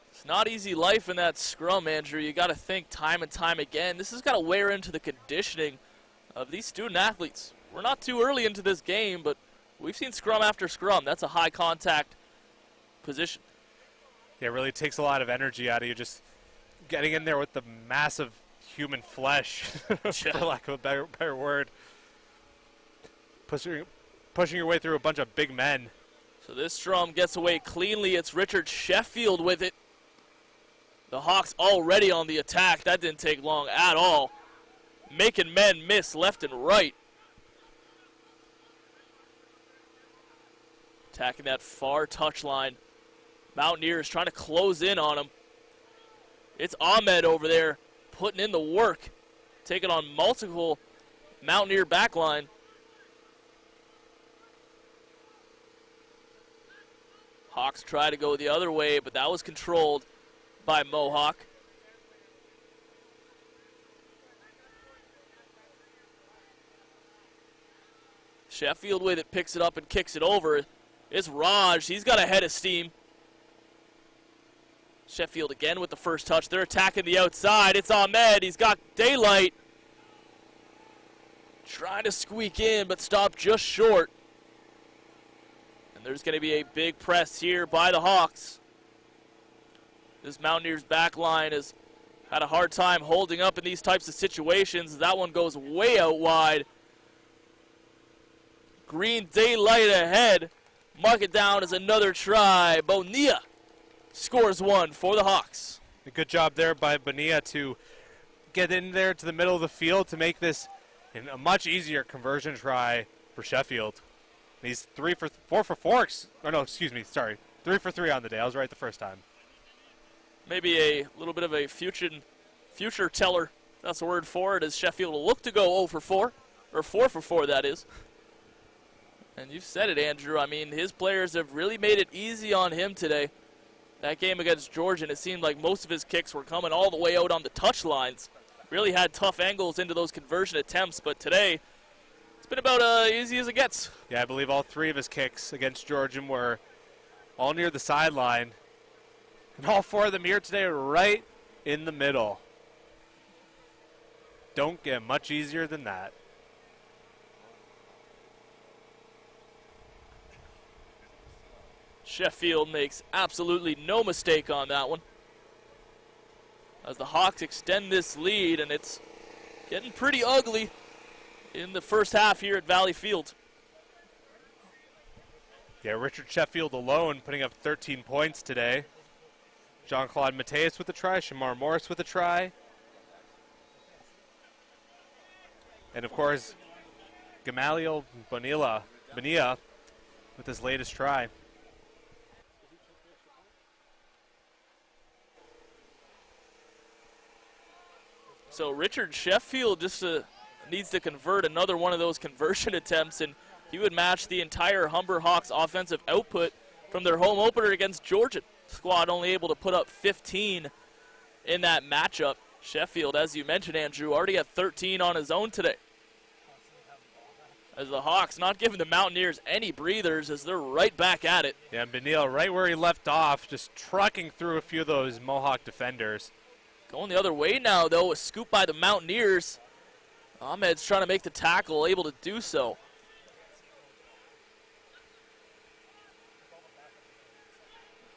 A: It's not easy life in that scrum, Andrew. You got to think time and time again. This has got to wear into the conditioning of these student athletes. We're not too early into this game, but we've seen scrum after scrum. That's a high contact position.
B: Yeah, it really takes a lot of energy out of you just getting in there with the massive human flesh, for lack of a better word. Pushing your way through a bunch of big men.
A: So this scrum gets away cleanly. It's Richard Sheffield with it. The Hawks already on the attack. That didn't take long at all. Making men miss left and right. Attacking that far touchline. Mountaineers trying to close in on him. It's Ahmed over there putting in the work. Taking on multiple Mountaineer backline. Hawks try to go the other way, but that was controlled by Mohawk. Sheffield with it, picks it up and kicks it over. It's Raj. He's got a head of steam. Sheffield again with the first touch. They're attacking the outside. It's Ahmed. He's got daylight. Trying to squeak in, but stopped just short. And there's going to be a big press here by the Hawks. This Mountaineers back line has had a hard time holding up in these types of situations. That one goes way out wide. Green daylight ahead. Mark it down as another try. Bonilla scores one for the Hawks.
B: A good job there by Bonilla to get in there to the middle of the field to make this a much easier conversion try for Sheffield. He's 3 for 4. Or no, excuse me, sorry. 3 for 3 on the day. I was right the first time.
A: Maybe a little bit of a future teller. That's the word for it, as Sheffield will look to go 0 for 4. Or 4 for 4, that is. And you've said it, Andrew. I mean, his players have really made it easy on him today. That game against Georgian, it seemed like most of his kicks were coming all the way out on the touch lines. Really had tough angles into those conversion attempts, but today it's been about easy as it gets.
B: Yeah, I believe all 3 of his kicks against Georgian were all near the sideline. And all 4 of them here today are right in the middle. Don't get much easier than that.
A: Sheffield makes absolutely no mistake on that one, as the Hawks extend this lead, and it's getting pretty ugly in the first half here at Valley Field.
B: Yeah, Richard Sheffield alone putting up 13 points today. Jean-Claude Mateus with a try, Shamar Morris with a try. And of course, Gamaliel Bonilla with his latest try.
A: So Richard Sheffield just needs to convert another one of those conversion attempts, and he would match the entire Humber Hawks offensive output from their home opener against Georgia. Squad only able to put up 15 in that matchup. Sheffield, as you mentioned, Andrew, already had 13 on his own today. As the Hawks not giving the Mountaineers any breathers, as they're right back at it.
B: Yeah, and Benil right where he left off, just trucking through a few of those Mohawk defenders.
A: Going the other way now, though, a scoop by the Mountaineers. Ahmed's trying to make the tackle, able to do so.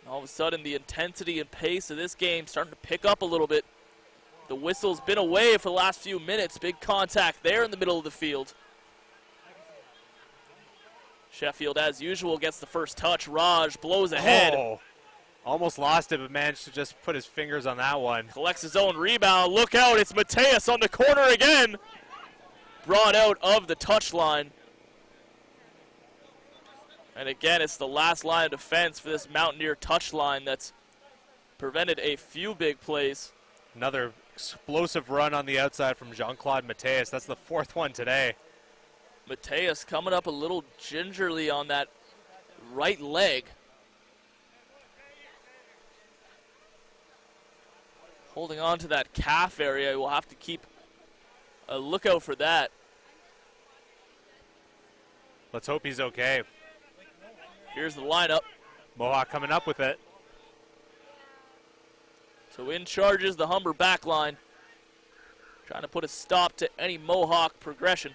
A: All of a sudden, the intensity and pace of this game starting to pick up a little bit. The whistle's been away for the last few minutes. Big contact there in the middle of the field. Sheffield, as usual, gets the first touch. Raj blows ahead.
B: Oh, almost lost it, but managed to just put his fingers on that one.
A: Collects his own rebound. Look out, it's Mateus on the corner again. Brought out of the touchline. And again, it's the last line of defense for this Mountaineer touchline that's prevented a few big plays.
B: Another explosive run on the outside from Jean-Claude Mateus. That's the 4th one today.
A: Mateus coming up a little gingerly on that right leg. Holding on to that calf area. We'll have to keep a lookout for that.
B: Let's hope he's okay.
A: Here's the lineup.
B: Mohawk coming up with it.
A: So in charges the Humber back line. Trying to put a stop to any Mohawk progression.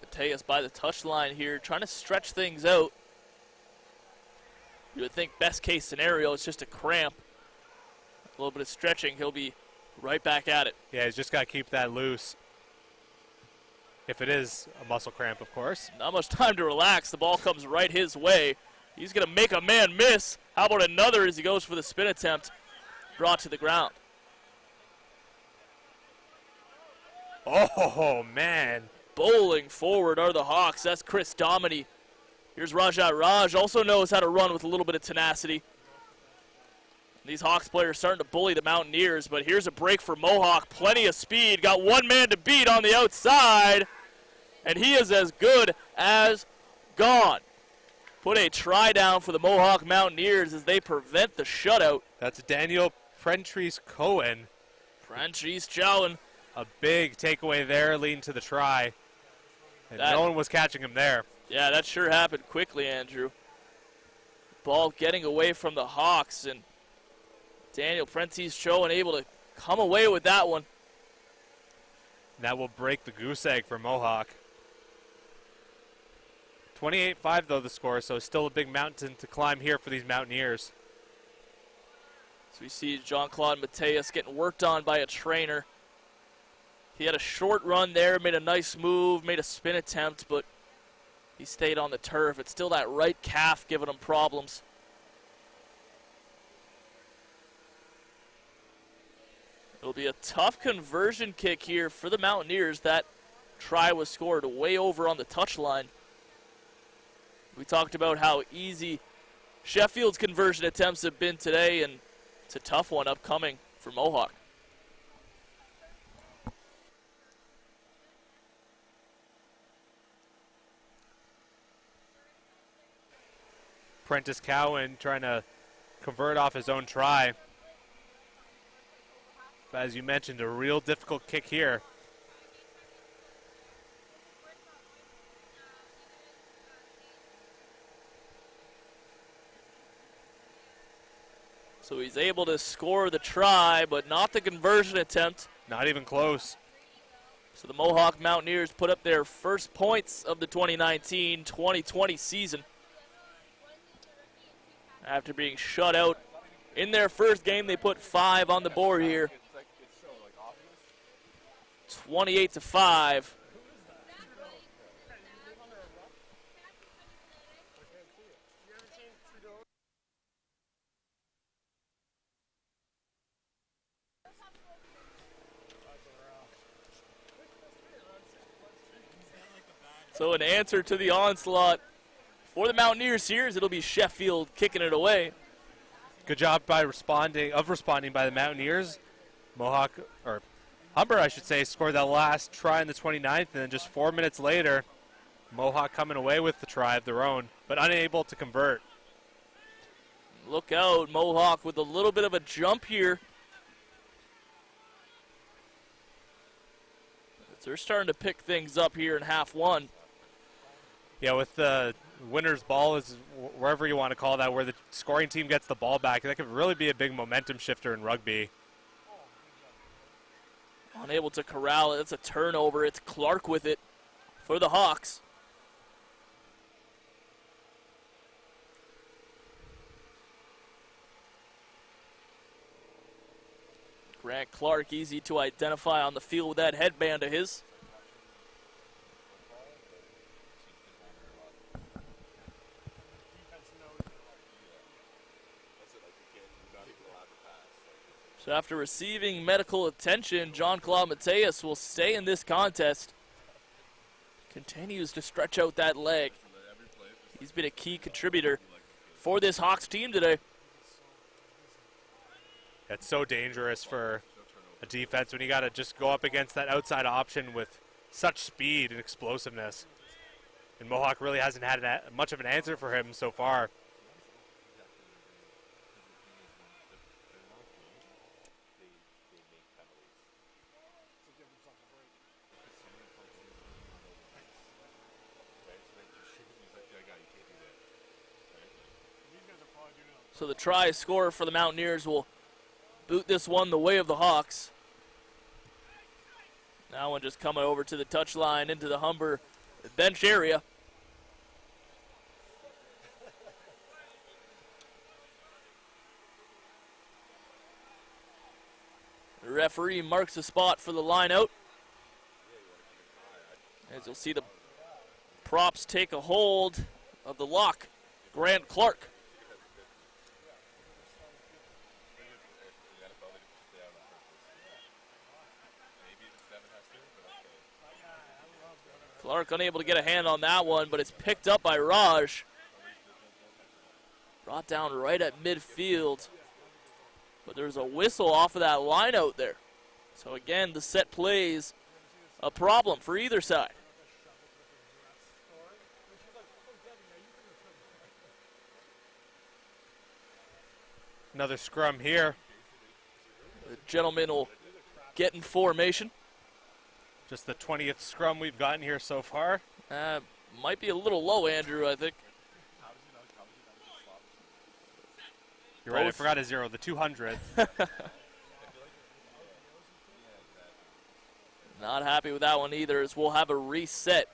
A: Mateus by the touchline here, trying to stretch things out. You would think best case scenario is just a cramp. A little bit of stretching, he'll be right back at it.
B: Yeah, he's just got to keep that loose. If it is a muscle cramp, of course.
A: Not much time to relax. The ball comes right his way. He's going to make a man miss. How about another as he goes for the spin attempt? Brought to the ground.
B: Oh, man.
A: Bowling forward are the Hawks. That's Chris Dominy. Here's Rajat Raj. Also knows how to run with a little bit of tenacity. These Hawks players starting to bully the Mountaineers, but here's a break for Mohawk. Plenty of speed. Got one man to beat on the outside, and he is as good as gone. Put a try down for the Mohawk Mountaineers as they prevent the shutout.
B: That's Daniel Prentice Cohen.
A: Prentice Chowan.
B: A big takeaway there leading to the try. And no one was catching him there.
A: Yeah, that sure happened quickly, Andrew. Ball getting away from the Hawks, and Daniel Prentice Chowan able to come away with that one.
B: And that will break the goose egg for Mohawk. 28-5 though the score, so still a big mountain to climb here for these Mountaineers.
A: So we see Jean-Claude Mateus getting worked on by a trainer. He had a short run there, made a nice move, made a spin attempt, but he stayed on the turf. It's still that right calf giving him problems. It'll be a tough conversion kick here for the Mountaineers. That try was scored way over on the touchline. We talked about how easy Sheffield's conversion attempts have been today, and it's a tough one upcoming for Mohawk.
B: Prentice Cowan trying to convert off his own try. But as you mentioned, a real difficult kick here.
A: So he's able to score the try, but not the conversion attempt.
B: Not even close.
A: So the Mohawk Mountaineers put up their first points of the 2019-2020 season after being shut out in their first game. They put 5 on the board here. 28-5. So an answer to the onslaught for the Mountaineers here, as it'll be Sheffield kicking it away.
B: Good job by responding by the Mountaineers. Mohawk, or Humber, I should say, scored that last try in the 29th, and then just 4 minutes later, Mohawk coming away with the try of their own, but unable to convert.
A: Look out, Mohawk with a little bit of a jump here. They're starting to pick things up here in half one.
B: Yeah, with the winner's ball, is wherever you want to call that, where the scoring team gets the ball back, that could really be a big momentum shifter in rugby.
A: Unable to corral it. It's a turnover. It's Clark with it for the Hawks. Grant Clark, easy to identify on the field with that headband of his. So after receiving medical attention, Jean-Claude Mateus will stay in this contest. Continues to stretch out that leg. He's been a key contributor for this Hawks team today.
B: It's so dangerous for a defense when you got to just go up against that outside option with such speed and explosiveness. And Mohawk really hasn't had much of an answer for him so far.
A: So the try scorer for the Mountaineers will boot this one the way of the Hawks. Now one just coming over to the touchline into the Humber bench area. The referee marks the spot for the line out. As you'll see the props take a hold of the lock, Grant Clark. Clark unable to get a hand on that one, but it's picked up by Raj. Brought down right at midfield. But there's a whistle off of that line out there. So again, the set plays a problem for either side.
B: Another scrum here.
A: The gentleman will get in formation.
B: Just the 20th scrum we've gotten here so far.
A: Might be a little low, Andrew, I think.
B: You're right, I forgot a 0, the 200th.
A: Not happy with that one either, as we'll have a reset.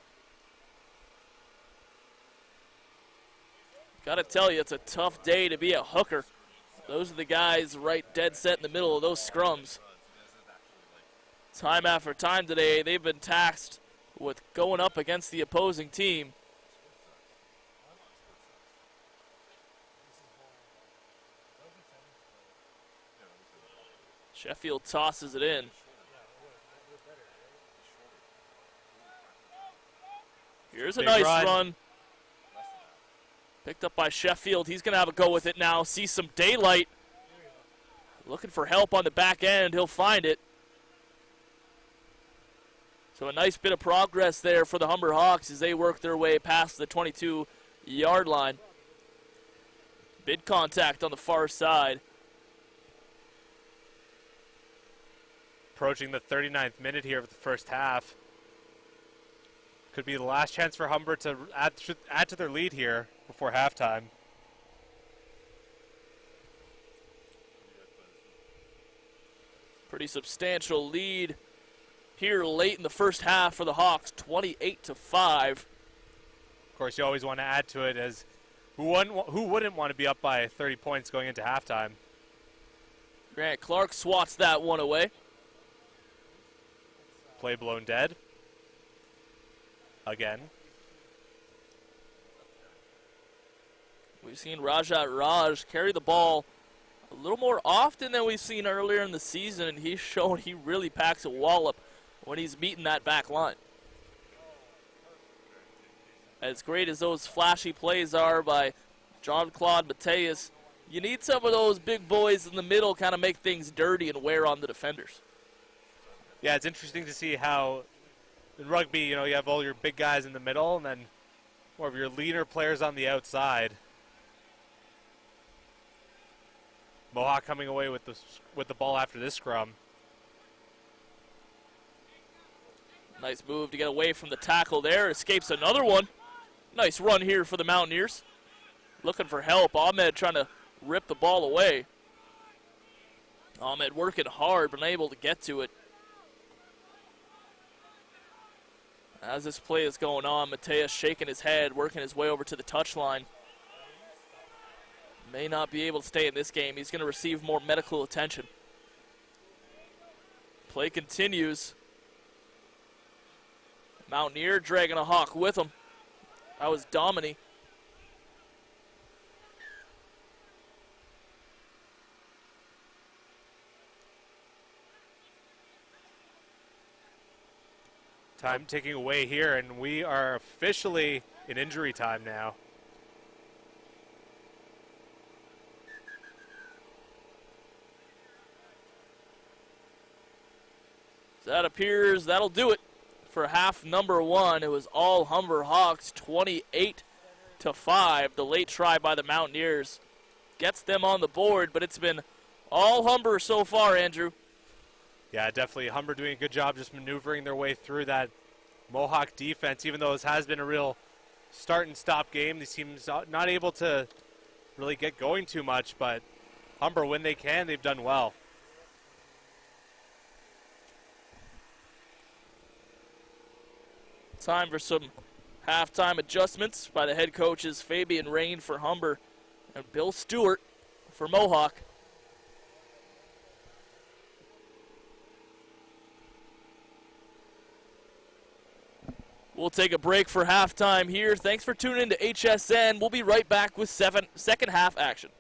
A: Gotta tell you, it's a tough day to be a hooker. Those are the guys right dead set in the middle of those scrums. Time after time today, they've been taxed with going up against the opposing team. Sheffield tosses it in. Here's a nice run. Picked up by Sheffield. He's going to have a go with it now. See some daylight. Looking for help on the back end. He'll find it. So a nice bit of progress there for the Humber Hawks as they work their way past the 22-yard line. Big contact on the far side.
B: Approaching the 39th minute here of the first half. Could be the last chance for Humber to add to their lead here before halftime.
A: Pretty substantial lead here late in the first half for the Hawks, 28-5.
B: Of course, you always want to add to it, as who wouldn't want to be up by 30 points going into halftime?
A: Grant Clark swats that one away.
B: Play blown dead. Again.
A: We've seen Rajat Raj carry the ball a little more often than we've seen earlier in the season, and he's shown he really packs a wallop when he's meeting that back line. As great as those flashy plays are by Jean-Claude Mateus, you need some of those big boys in the middle kind of make things dirty and wear on the defenders.
B: Yeah, it's interesting to see how in rugby, you have all your big guys in the middle and then more of your leaner players on the outside. Mohawk coming away with the ball after this scrum.
A: Nice move to get away from the tackle there. Escapes another one. Nice run here for the Mountaineers. Looking for help. Ahmed trying to rip the ball away. Ahmed working hard, but unable to get to it. As this play is going on, Mateus shaking his head, working his way over to the touchline. May not be able to stay in this game. He's going to receive more medical attention. Play continues. Mountaineer dragging a Hawk with him. That was Domini.
B: Time ticking away here, and we are officially in injury time now.
A: That appears that'll do it for half number one. It was all Humber Hawks, 28-5. The late try by the Mountaineers gets them on the board, but it's been all Humber so far, Andrew.
B: Yeah, definitely. Humber doing a good job just maneuvering their way through that Mohawk defense, even though this has been a real start and stop game. These teams not able to really get going too much, but Humber, when they can, they've done well.
A: Time for some halftime adjustments by the head coaches Fabian Rain for Humber and Bill Stewart for Mohawk. We'll take a break for halftime here. Thanks for tuning in to HSN. We'll be right back with second half action.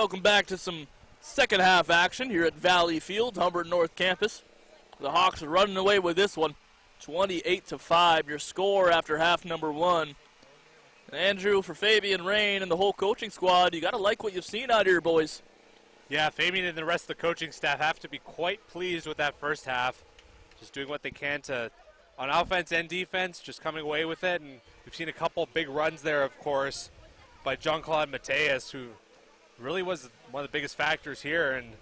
A: Welcome back to some second half action here at Valley Field, Humber North Campus. The Hawks are running away with this one, 28-5, your score after half number one. And Andrew, for Fabian Rain and the whole coaching squad, you got to like what you've seen out here, boys.
B: Yeah, Fabian and the rest of the coaching staff have to be quite pleased with that first half. Just doing what they can to, on offense and defense, just coming away with it. And we've seen a couple big runs there, of course, by Jean-Claude Mateus, who really was one of the biggest factors here. And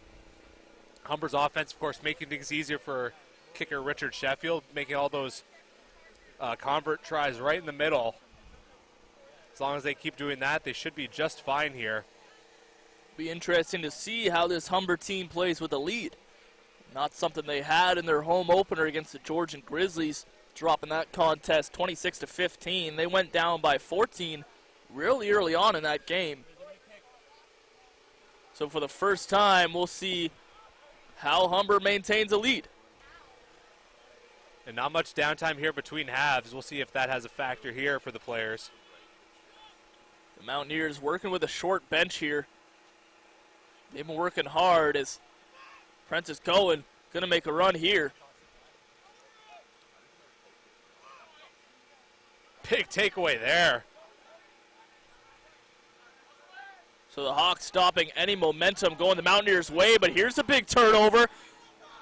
B: Humber's offense, of course, making things easier for kicker Richard Sheffield, making all those convert tries right in the middle. As long as they keep doing that, they should be just fine here.
A: Be interesting to see how this Humber team plays with a lead. Not something they had in their home opener against the Georgian Grizzlies, dropping that contest 26-15. They went down by 14 really early on in that game. So for the first time, we'll see how Humber maintains a lead.
B: And not much downtime here between halves. We'll see if that has a factor here for the players.
A: The Mountaineers working with a short bench here. They've been working hard as Prentice Cohen going to make a run here.
B: Big takeaway there.
A: So the Hawks stopping any momentum going the Mountaineers' way, but here's a big turnover.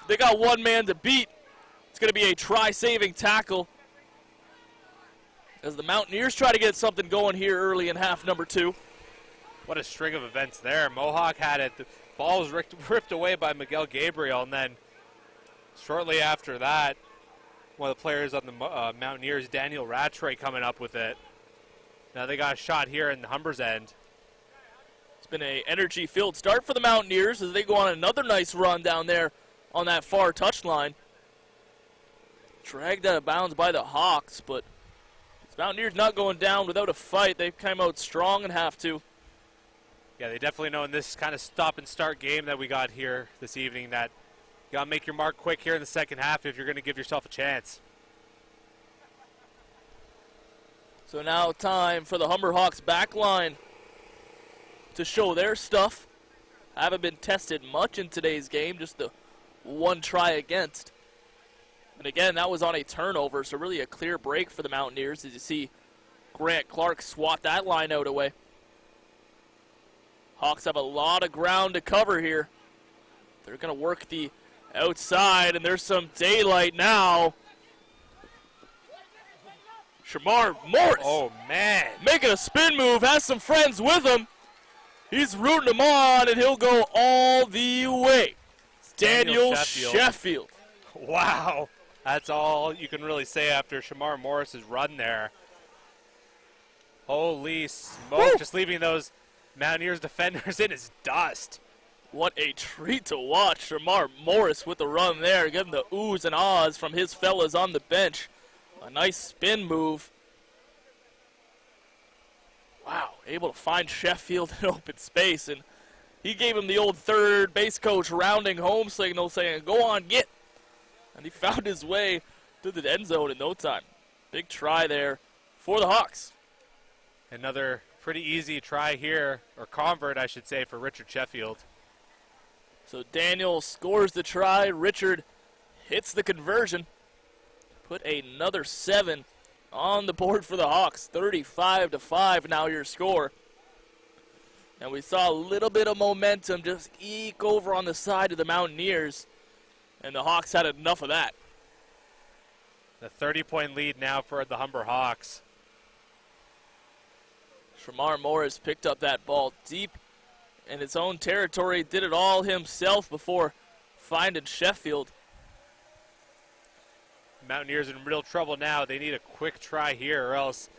A: They got one man to beat. It's going to be a try-saving tackle as the Mountaineers try to get something going here early in half number two.
B: What a string of events there. Mohawk had it. The ball was ripped away by Miguel Gabriel, and then shortly after that, one of the players on the Mountaineers, Daniel Rattray, coming up with it. Now they got a shot here in Humber's end.
A: It's been an energy-filled start for the Mountaineers as they go on another nice run down there on that far touchline. Dragged out of bounds by the Hawks, but the Mountaineers not going down without a fight. They came out strong in half two.
B: Yeah, they definitely know in this kind of stop-and-start game that we got here this evening that you got to make your mark quick here in the second half if you're going to give yourself a chance.
A: So now time for the Humber Hawks back line to show their stuff. Haven't been tested much in today's game, just the one try against. And again, that was on a turnover, so really a clear break for the Mountaineers as you see Grant Clark swat that line out away. Hawks have a lot of ground to cover here. They're going to work the outside, and there's some daylight now. Shamar Morris.
B: Oh, man.
A: Making a spin move, has some friends with him. He's rooting him on, and he'll go all the way. It's Daniel Sheffield.
B: Wow. That's all you can really say after Shamar Morris's run there. Holy smoke. Just leaving those Mountaineers defenders in his dust.
A: What a treat to watch. Shamar Morris with the run there, getting the oohs and ahs from his fellas on the bench. A nice spin move. Wow, able to find Sheffield in open space, and he gave him the old third base coach rounding home signal saying, go on, get. And he found his way to the end zone in no time. Big try there for the Hawks.
B: Another pretty easy try here, or convert, I should say, for Richard Sheffield.
A: So Daniel scores the try. Richard hits the conversion. Put another 7 on the board for the Hawks. 35-5 now your score. And we saw a little bit of momentum just eke over on the side of the Mountaineers. And the Hawks had enough of that.
B: The 30-point lead now for the Humber Hawks.
A: Shamar Morris picked up that ball deep in his own territory, did it all himself before finding Sheffield.
B: Mountaineers in real trouble now. They need a quick try here or else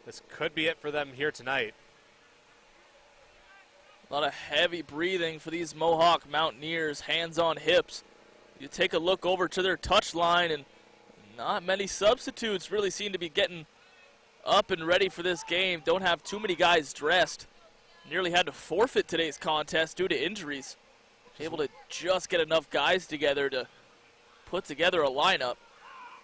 B: this could be it for them here tonight.
A: A lot of heavy breathing for these Mohawk Mountaineers, hands on hips. You take a look over to their touch line, and not many substitutes really seem to be getting up and ready for this game. Don't have too many guys dressed. Nearly had to forfeit today's contest due to injuries. Able to just get enough guys together to put together a lineup.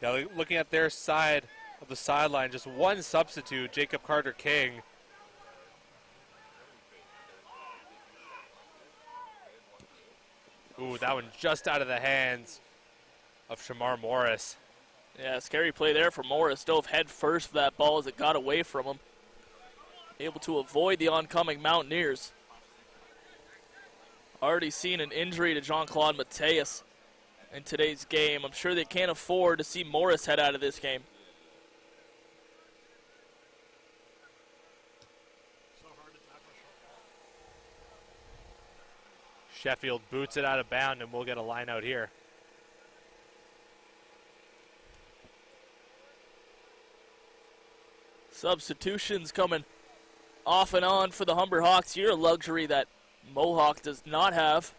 B: Yeah, looking at their side of the sideline, just one substitute, Jacob Carter King. Ooh, that one just out of the hands of Shamar Morris.
A: Yeah, scary play there for Morris. Dove head first for that ball as it got away from him. Able to avoid the oncoming Mountaineers. Already seen an injury to Jean-Claude Mateus in today's game. I'm sure they can't afford to see Morris head out of this game.
B: Sheffield boots it out of bounds, and we'll get a line out here.
A: Substitutions coming off and on for the Humber Hawks here, a luxury that Mohawk does not have.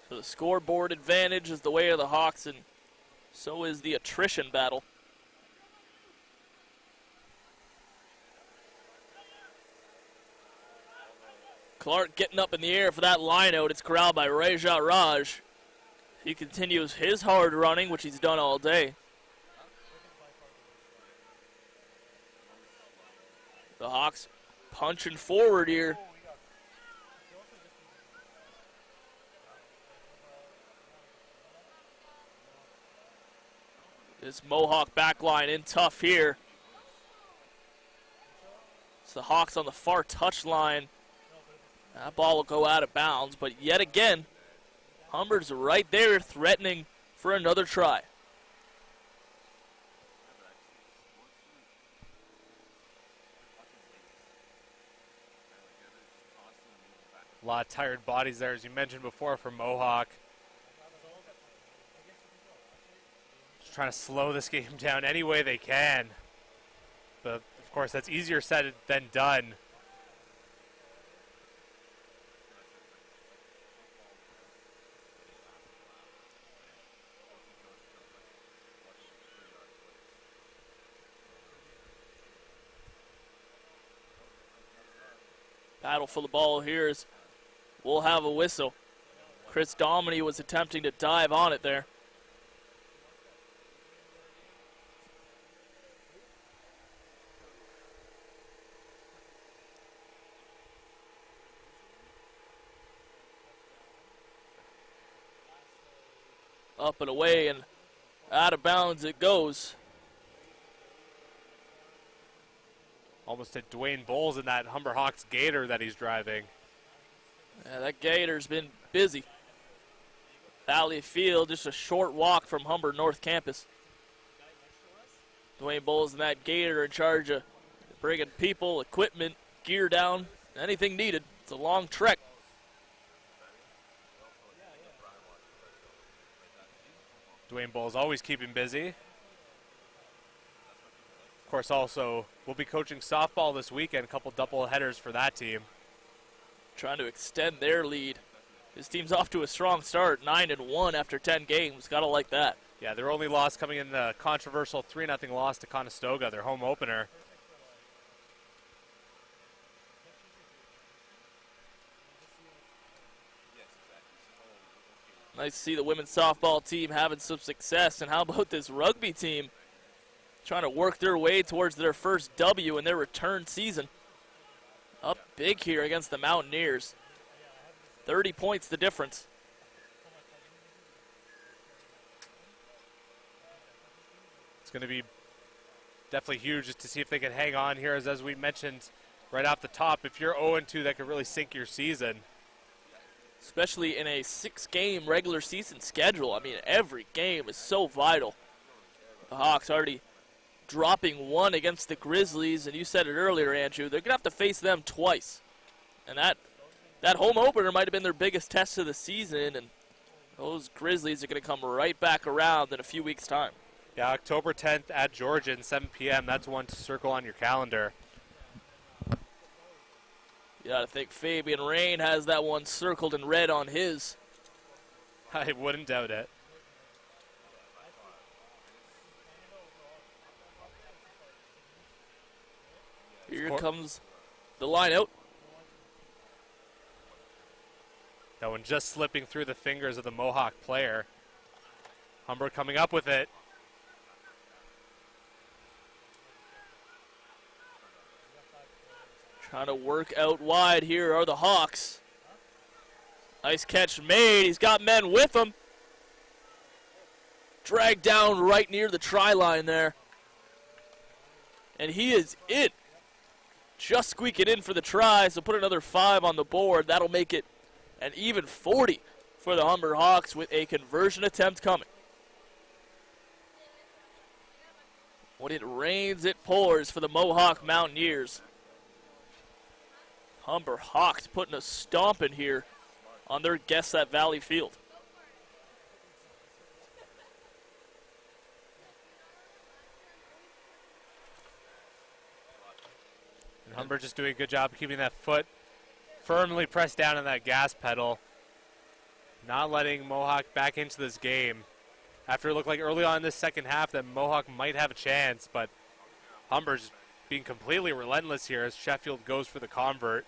A: So the scoreboard advantage is the way of the Hawks, and so is the attrition battle. Clark getting up in the air for that line out. It's corralled by Raja Raj. He continues his hard running, which he's done all day. The Hawks punching forward here. This Mohawk back line in tough here. It's the Hawks on the far touch line. That ball will go out of bounds, but yet again, Humber's right there threatening for another try.
B: A lot of tired bodies there, as you mentioned before, for Mohawk. Just trying to slow this game down any way they can. But, of course, that's easier said than done.
A: Battle for the ball here is we'll have a whistle. Chris Dominy was attempting to dive on it there. Up and away and out of bounds it goes.
B: Almost hit Dwayne Bowles in that Humber Hawks Gator that he's driving.
A: Yeah, that Gator's been busy. Valley Field, just a short walk from Humber North Campus. Dwayne Bowles and that Gator in charge of bringing people, equipment, gear down, anything needed. It's a long trek.
B: Dwayne Bowles always keeping busy. Of course, also, we'll be coaching softball this weekend, a couple double headers for that team.
A: Trying to extend their lead. This team's off to a strong start, 9-1 after 10 games. Gotta like that.
B: Yeah, their only loss coming in the controversial 3-0 loss to Conestoga, their home opener.
A: Nice to see the women's softball team having some success. And how about this rugby team? Trying to work their way towards their first W in their return season. Up big here against the Mountaineers. 30 points the difference.
B: It's going to be definitely huge just to see if they can hang on here. As we mentioned right off the top, if you're 0-2, that could really sink your season.
A: Especially in a 6-game regular season schedule. I mean, every game is so vital. The Hawks already dropping one against the Grizzlies, and you said it earlier, Andrew, they're going to have to face them twice. And that home opener might have been their biggest test of the season, and those Grizzlies are going to come right back around in a few weeks' time.
B: Yeah, October 10th at Georgian, 7 p.m. That's one to circle on your calendar.
A: You got to think Fabian Rain has that one circled in red on his.
B: I wouldn't doubt it.
A: Here comes the line out.
B: That one just slipping through the fingers of the Mohawk player. Humber coming up with it.
A: Trying to work out wide here are the Hawks. Nice catch made. He's got men with him. Dragged down right near the try line there. And he is in. Just squeaking in for the try, so put another 5 on the board. That'll make it an even 40 for the Humber Hawks with a conversion attempt coming. When it rains, it pours for the Mohawk Mountaineers. Humber Hawks putting a stomp in here on their Guess That Valley field.
B: And Humber just doing a good job of keeping that foot firmly pressed down on that gas pedal. Not letting Mohawk back into this game. After it looked like early on in this second half that Mohawk might have a chance, but Humber's being completely relentless here as Sheffield goes for the convert.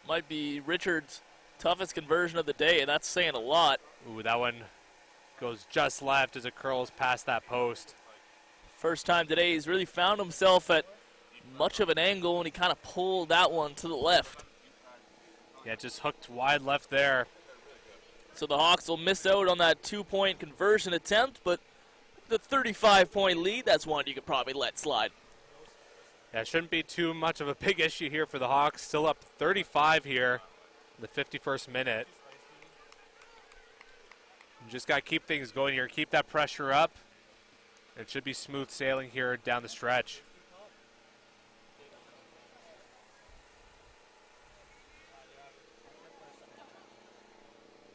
A: Might be Richard's toughest conversion of the day, and that's saying a lot.
B: Ooh, that one goes just left as it curls past that post.
A: First time today he's really found himself at much of an angle, and he kind of pulled that one to the left.
B: Yeah, just hooked wide left there.
A: So the Hawks will miss out on that 2-point conversion attempt, but the 35-point lead, that's one you could probably let slide.
B: Yeah, it shouldn't be too much of a big issue here for the Hawks. Still up 35 here in the 51st minute. You just got to keep things going here. Keep that pressure up. It should be smooth sailing here down the stretch.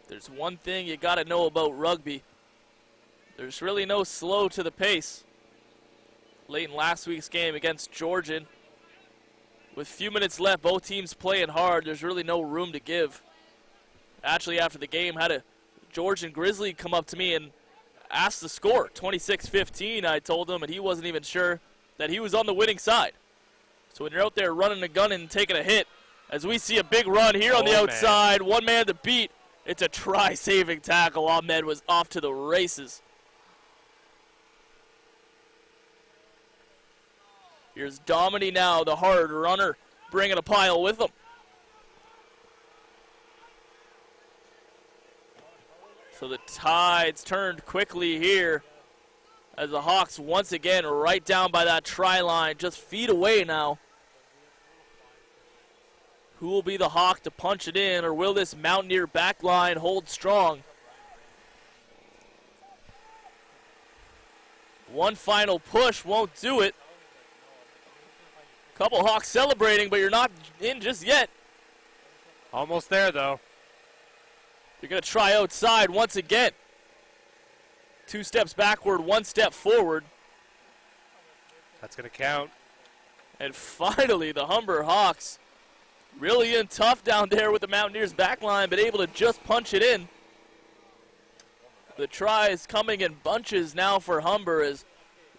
A: There's one thing you got to know about rugby. There's really no slow to the pace. Late in last week's game against Georgian, with few minutes left, both teams playing hard. There's really no room to give. Actually, after the game, had a Georgian Grizzly come up to me and ask the score, 26-15, I told him, and he wasn't even sure that he was on the winning side. So when you're out there running a gun and taking a hit, as we see a big run here on the outside, one man to beat, it's a try-saving tackle. Ahmed was off to the races. Here's Domini now, the hard runner, bringing a pile with him. So the tides turned quickly here as the Hawks once again right down by that try line, just feet away now. Who will be the Hawk to punch it in, or will this Mountaineer back line hold strong? One final push won't do it. Couple Hawks celebrating, but you're not in just yet.
B: Almost there, though.
A: They're going to try outside once again. 2 steps backward, 1 step forward.
B: That's going to count.
A: And finally, the Humber Hawks really in tough down there with the Mountaineers back line, but able to just punch it in. The try is coming in bunches now for Humber as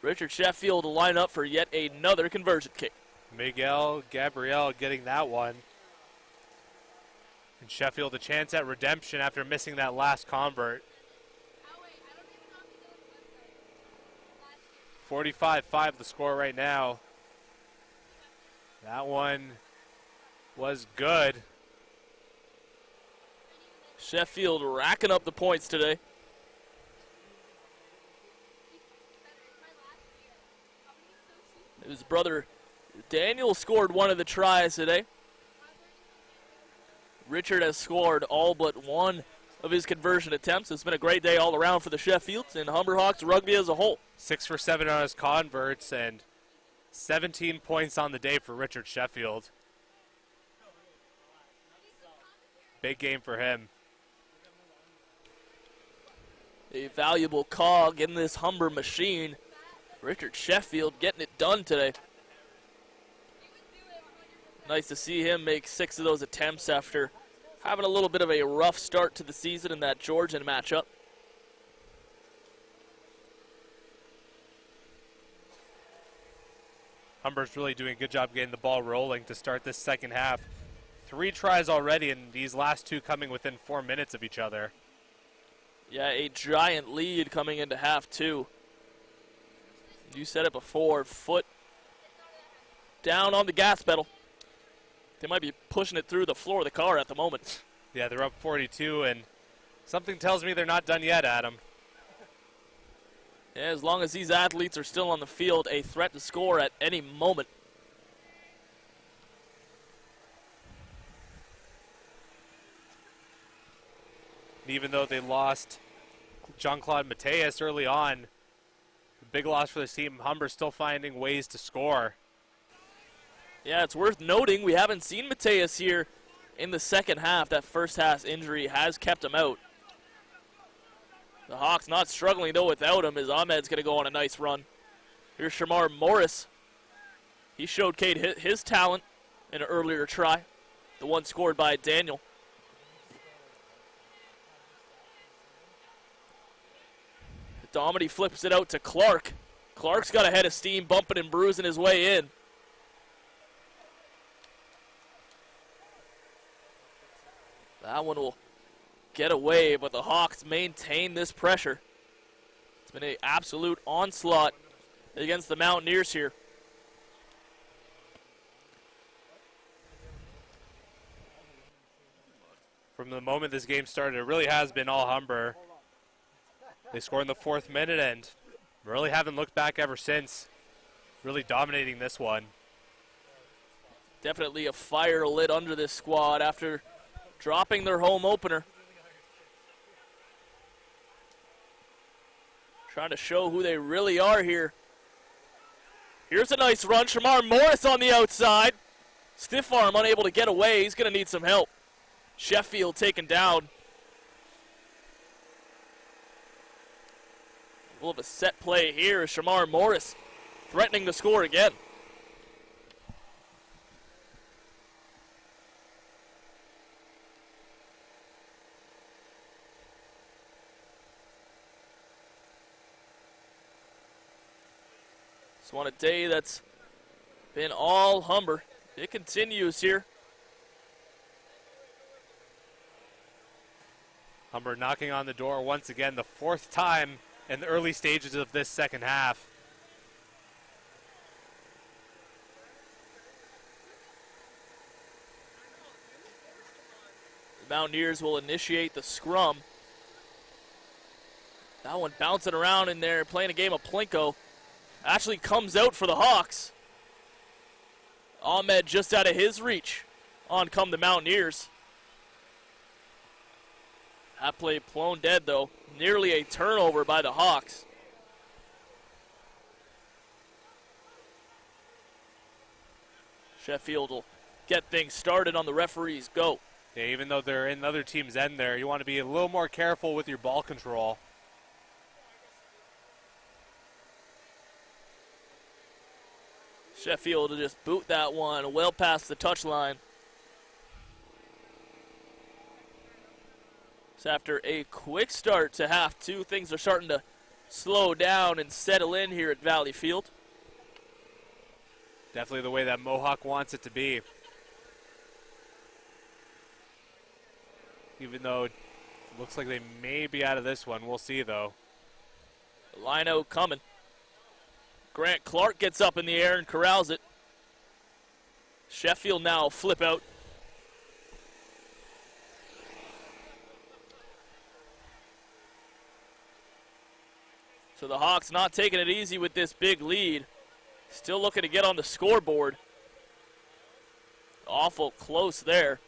A: Richard Sheffield will line up for yet another conversion kick.
B: Miguel Gabriel getting that one. And Sheffield a chance at redemption after missing that last convert. 45-5 the score right now. That one was good.
A: Sheffield racking up the points today. His brother Daniel scored one of the tries today. Richard has scored all but one of his conversion attempts. It's been a great day all around for the Sheffields and Humber Hawks rugby as a whole.
B: 6 for 7 on his converts and 17 points on the day for Richard Sheffield. Big game for him.
A: A valuable cog in this Humber machine. Richard Sheffield getting it done today. Nice to see him make 6 of those attempts after having a little bit of a rough start to the season in that Georgian matchup.
B: Humber's really doing a good job getting the ball rolling to start this second half. 3 tries already, and these last 2 coming within 4 minutes of each other.
A: Yeah, a giant lead coming into half 2. You said it before, foot down on the gas pedal. They might be pushing it through the floor of the car at the moment.
B: Yeah, they're up 42, and something tells me they're not done yet, Adam.
A: Yeah, as long as these athletes are still on the field, a threat to score at any moment.
B: Even though they lost Jean-Claude Mateus early on, a big loss for this team. Humber still finding ways to score.
A: Yeah, it's worth noting we haven't seen Mateus here in the second half. That first half injury has kept him out. The Hawks not struggling, though, without him, as Ahmed's going to go on a nice run. Here's Shamar Morris. He showed Cade his talent in an earlier try, the one scored by Daniel. Domity flips it out to Clark. Clark's got a head of steam, bumping and bruising his way in. That one will get away, but the Hawks maintain this pressure. It's been an absolute onslaught against the Mountaineers here.
B: From the moment this game started, it really has been all Humber. They scored in the 4th minute and really haven't looked back ever since. Really dominating this one.
A: Definitely a fire lit under this squad after dropping their home opener. Trying to show who they really are here. Here's a nice run. Shamar Morris on the outside. Stiff arm unable to get away. He's going to need some help. Sheffield taken down. A little of a set play here is Shamar Morris threatening to score again. So on a day that's been all Humber, it continues here.
B: Humber knocking on the door once again, the 4th time in the early stages of this second half.
A: The Mountaineers will initiate the scrum. That one bouncing around in there, playing a game of Plinko. Actually comes out for the Hawks. Ahmed just out of his reach. On come the Mountaineers. That play blown dead, though. Nearly a turnover by the Hawks. Sheffield will get things started on the referee's go.
B: Yeah, even though they're in the other team's end there, you want to be a little more careful with your ball control.
A: Sheffield will just boot that one well past the touchline. So after a quick start to half two, things are starting to slow down and settle in here at Valley Field.
B: Definitely the way that Mohawk wants it to be. Even though it looks like they may be out of this one. We'll see, though.
A: Line out coming. Grant Clark gets up in the air and corrals it. Sheffield now flip out. So the Hawks not taking it easy with this big lead. Still looking to get on the scoreboard. Awful close there.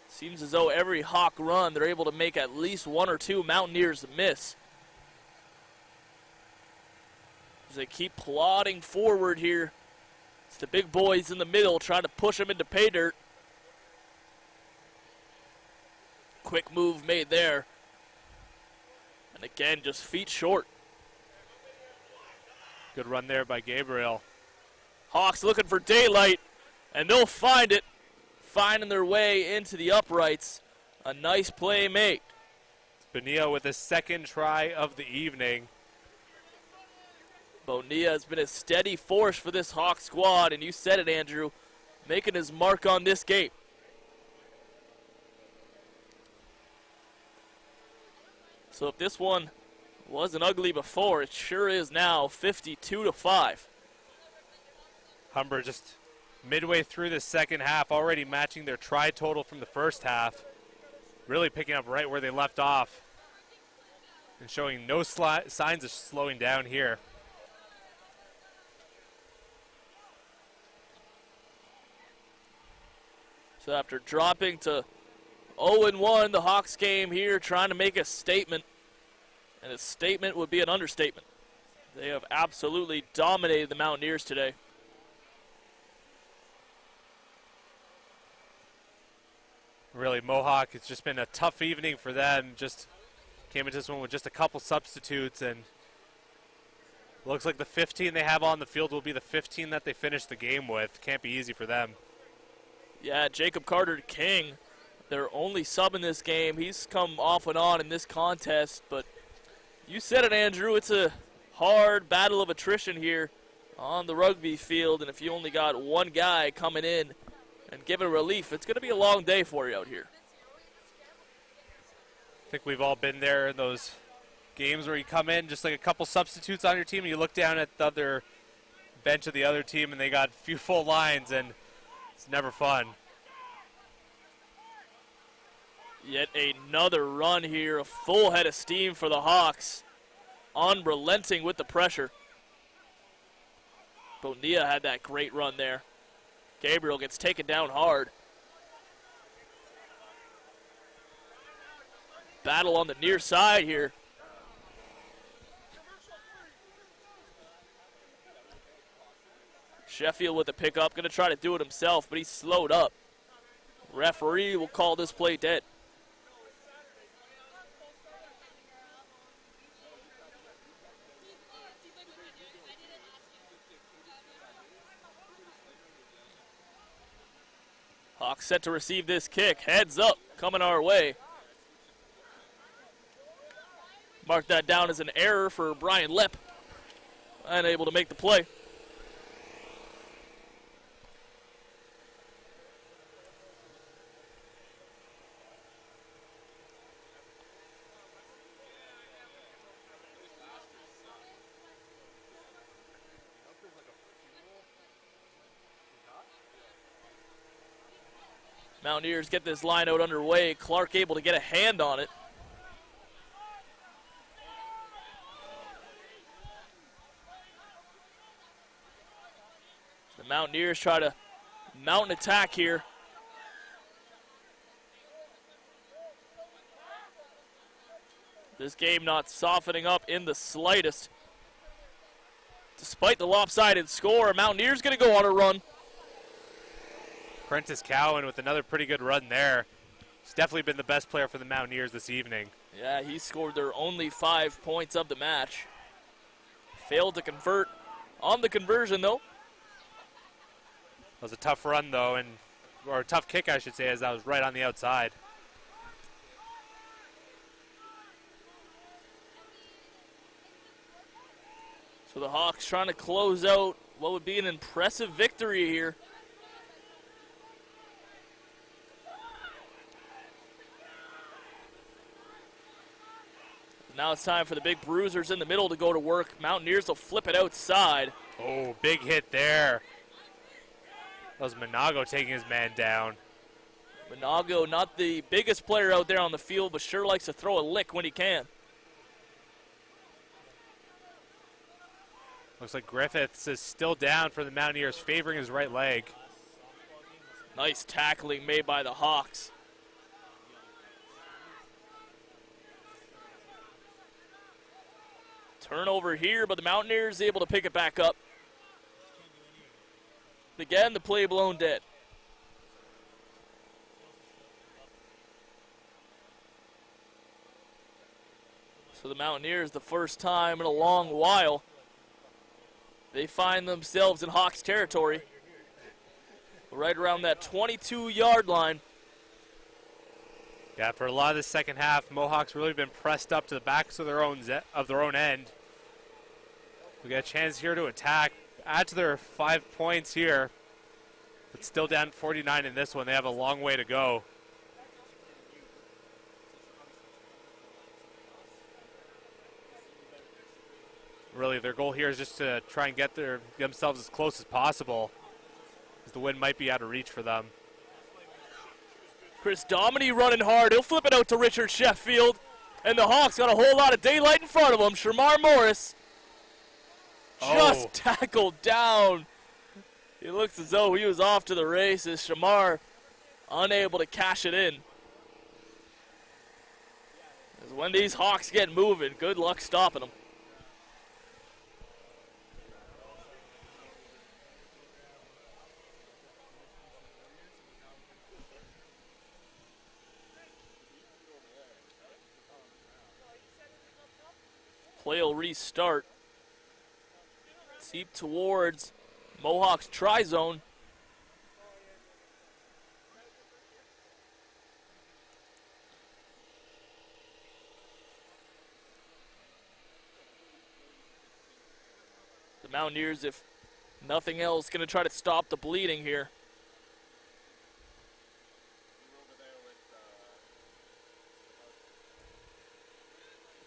A: Seems as though every Hawk run, they're able to make at least one or two Mountaineers miss. As they keep plodding forward here. It's the big boys in the middle trying to push them into pay dirt. Quick move made there. And again, just feet short.
B: Good run there by Gabriel.
A: Hawks looking for daylight, and they'll find it. Finding their way into the uprights. A nice play made.
B: Bonilla with his second try of the evening.
A: Bonilla has been a steady force for this Hawk squad, and you said it, Andrew, making his mark on this game. So if this one Wasn't ugly before. It sure is now, 52-5.
B: Humber just midway through the second half, already matching their try total from the first half. Really picking up right where they left off and showing no signs of slowing down here.
A: So after dropping to 0-1, the Hawks game here trying to make a statement. And a statement would be an understatement. They have absolutely dominated the Mountaineers today.
B: Really, Mohawk, it's just been a tough evening for them. Just came into this one with just a couple substitutes, and looks like the 15 they have on the field will be the 15 that they finish the game with. Can't be easy for them.
A: Yeah, Jacob Carter-King, their only sub in this game. He's come off and on in this contest, but you said it, Andrew. It's a hard battle of attrition here on the rugby field, and if you only got one guy coming in and giving relief, it's going to be a long day for you out here.
B: I think we've all been there in those games where you come in, just like a couple substitutes on your team, and you look down at the other bench of the other team, and they got a few full lines, and it's never fun.
A: Yet another run here, a full head of steam for the Hawks. Unrelenting with the pressure. Bonilla had that great run there. Gabriel gets taken down hard. Battle on the near side here. Sheffield with the pickup, going to try to do it himself, but he's slowed up. Referee will call this play dead. Hawks set to receive this kick. Heads up, coming our way. Mark that down as an error for Brian Lepp. Unable to make the play. Mountaineers get this line out underway. Clark able to get a hand on it. The Mountaineers try to mount an attack here. This game not softening up in the slightest. Despite the lopsided score, Mountaineers going to go on a run.
B: Prentice Cowan with another pretty good run there. He's definitely been the best player for the Mountaineers this evening.
A: Yeah, he scored their only 5 points of the match. Failed to convert on the conversion, though.
B: That was a tough run, though, or a tough kick, I should say, as that was right on the outside.
A: So the Hawks trying to close out what would be an impressive victory here. Now it's time for the big bruisers in the middle to go to work. Mountaineers will flip it outside.
B: Oh, big hit there. That was Monago taking his man down.
A: Monago, not the biggest player out there on the field, but sure likes to throw a lick when he can.
B: Looks like Griffiths is still down for the Mountaineers, favoring his right leg.
A: Nice tackling made by the Hawks. Turnover here, but the Mountaineers able to pick it back up. Again, the play blown dead. So the Mountaineers, the first time in a long while, they find themselves in Hawks territory. Right around that 22-yard line.
B: Yeah, for a lot of the second half, Mohawk's really been pressed up to the backs of their own end. We got a chance here to attack, add to their 5 points here, but still down 49 in this one. They have a long way to go. really. Their goal here is just to try and get themselves as close as possible, as the win might be out of reach for them.
A: Chris Dominy running hard. He'll flip it out to Richard Sheffield. And the Hawks got a whole lot of daylight in front of them. Shamar Morris just tackled down. It looks as though he was off to the races. Shamar unable to cash it in. As when these Hawks get moving, good luck stopping them. Play will restart. Deep towards Mohawk's try-zone. The Mountaineers, if nothing else, going to try to stop the bleeding here.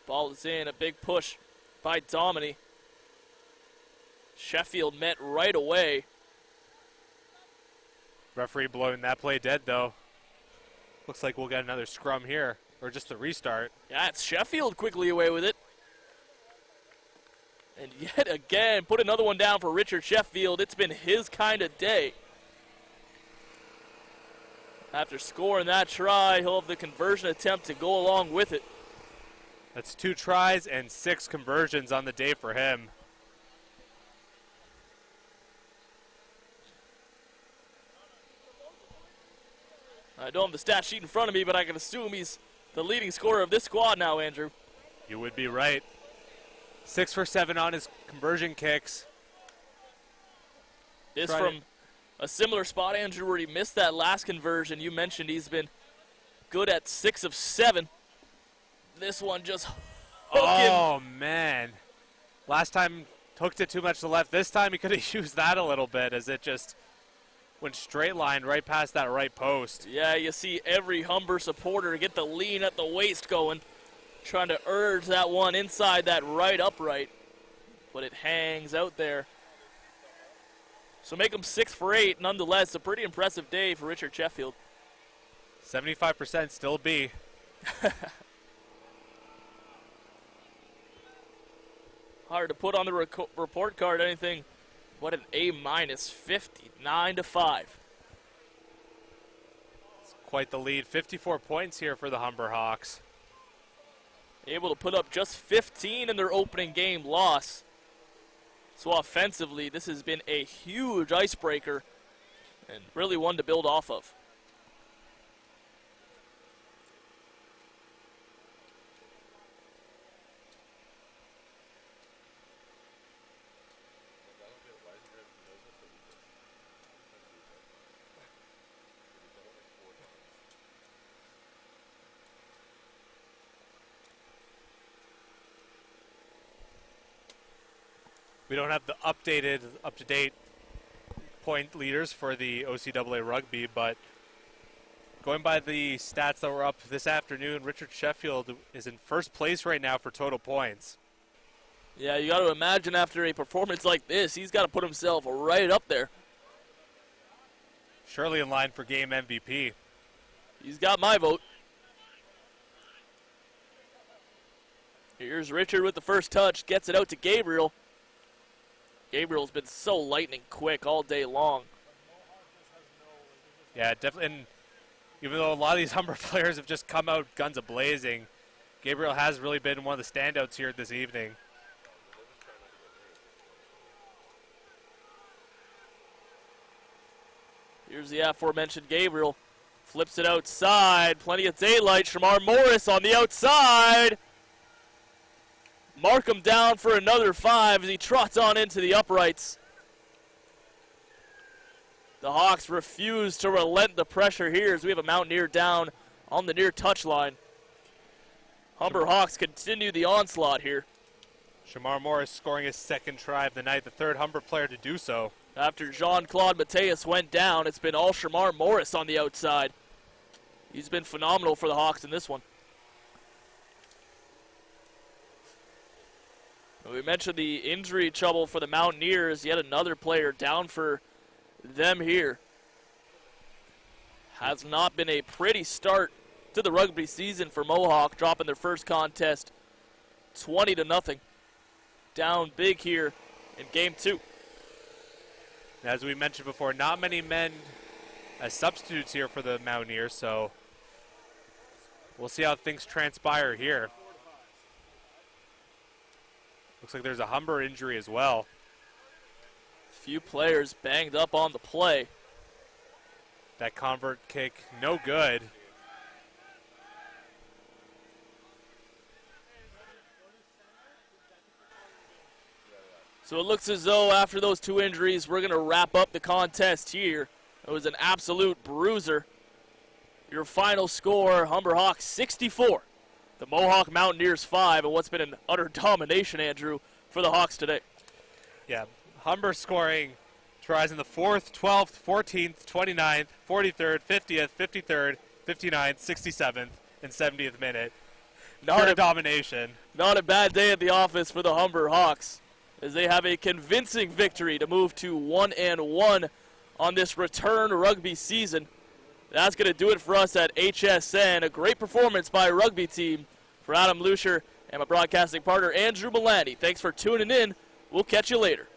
A: Ball is in, a big push by Dominy. Sheffield met right away.
B: Referee blowing that play dead, though. Looks like we'll get another scrum here, or just a restart.
A: Yeah, it's Sheffield quickly away with it. And yet again, put another one down for Richard Sheffield. It's been his kind of day. After scoring that try, he'll have the conversion attempt to go along with it.
B: That's 2 tries and 6 conversions on the day for him.
A: I don't have the stat sheet in front of me, but I can assume he's the leading scorer of this squad now, Andrew.
B: You would be right. 6 for 7 on his conversion kicks.
A: This from a similar spot, Andrew, where he missed that last conversion. You mentioned he's been good at 6 of 7. This one just hooking.
B: Oh, man. Last time hooked it too much to the left. This time he could have used that a little bit as it just went straight line right past that right post.
A: Yeah, you see every Humber supporter get the lean at the waist going, trying to urge that one inside that right upright, but it hangs out there. So make them 6 for 8. Nonetheless, a pretty impressive day for Richard Sheffield.
B: 75% still B.
A: Hard to put on the report card anything. What an A-, 59-5.
B: It's quite the lead. 54 points here for the Humber Hawks.
A: Able to put up just 15 in their opening game loss. So offensively, this has been a huge icebreaker and really one to build off of.
B: We don't have the updated, up-to-date point leaders for the OCAA Rugby, but going by the stats that were up this afternoon, Richard Sheffield is in first place right now for total points.
A: Yeah, you got to imagine after a performance like this, he's got to put himself right up there.
B: Surely in line for game MVP.
A: He's got my vote. Here's Richard with the first touch, gets it out to Gabriel. Gabriel's been so lightning quick all day long.
B: Yeah, definitely. And even though a lot of these Humber players have just come out guns a-blazing, Gabriel has really been one of the standouts here this evening.
A: Here's the aforementioned Gabriel. Flips it outside. Plenty of daylight. Shamar Morris on the outside. Mark him down for another 5 as he trots on into the uprights. The Hawks refuse to relent the pressure here as we have a Mountaineer down on the near touchline. Humber Hawks continue the onslaught here.
B: Shamar Morris scoring his second try of the night, the third Humber player to do so.
A: After Jean-Claude Mateus went down, it's been all Shamar Morris on the outside. He's been phenomenal for the Hawks in this one. We mentioned the injury trouble for the Mountaineers. Yet another player down for them here. Has not been a pretty start to the rugby season for Mohawk, dropping their first contest 20-0. Down big here in game 2.
B: As we mentioned before, not many men as substitutes here for the Mountaineers, so we'll see how things transpire here. Looks like there's a Humber injury as well.
A: Few players banged up on the play.
B: That convert kick, no good.
A: So it looks as though after those 2 injuries, we're going to wrap up the contest here. It was an absolute bruiser. Your final score, Humber Hawks 64. The Mohawk Mountaineers 5, and what's been an utter domination, Andrew, for the Hawks today.
B: Yeah, Humber scoring tries in the 4th, 12th, 14th, 29th, 43rd, 50th, 53rd, 59th, 67th, and 70th minute. Not a domination.
A: Not a bad day at the office for the Humber Hawks, as they have a convincing victory to move to 1-1 on this return rugby season. That's going to do it for us at HSN. A great performance by a rugby team. For Adam Lucier and my broadcasting partner, Andrew Milani, thanks for tuning in. We'll catch you later.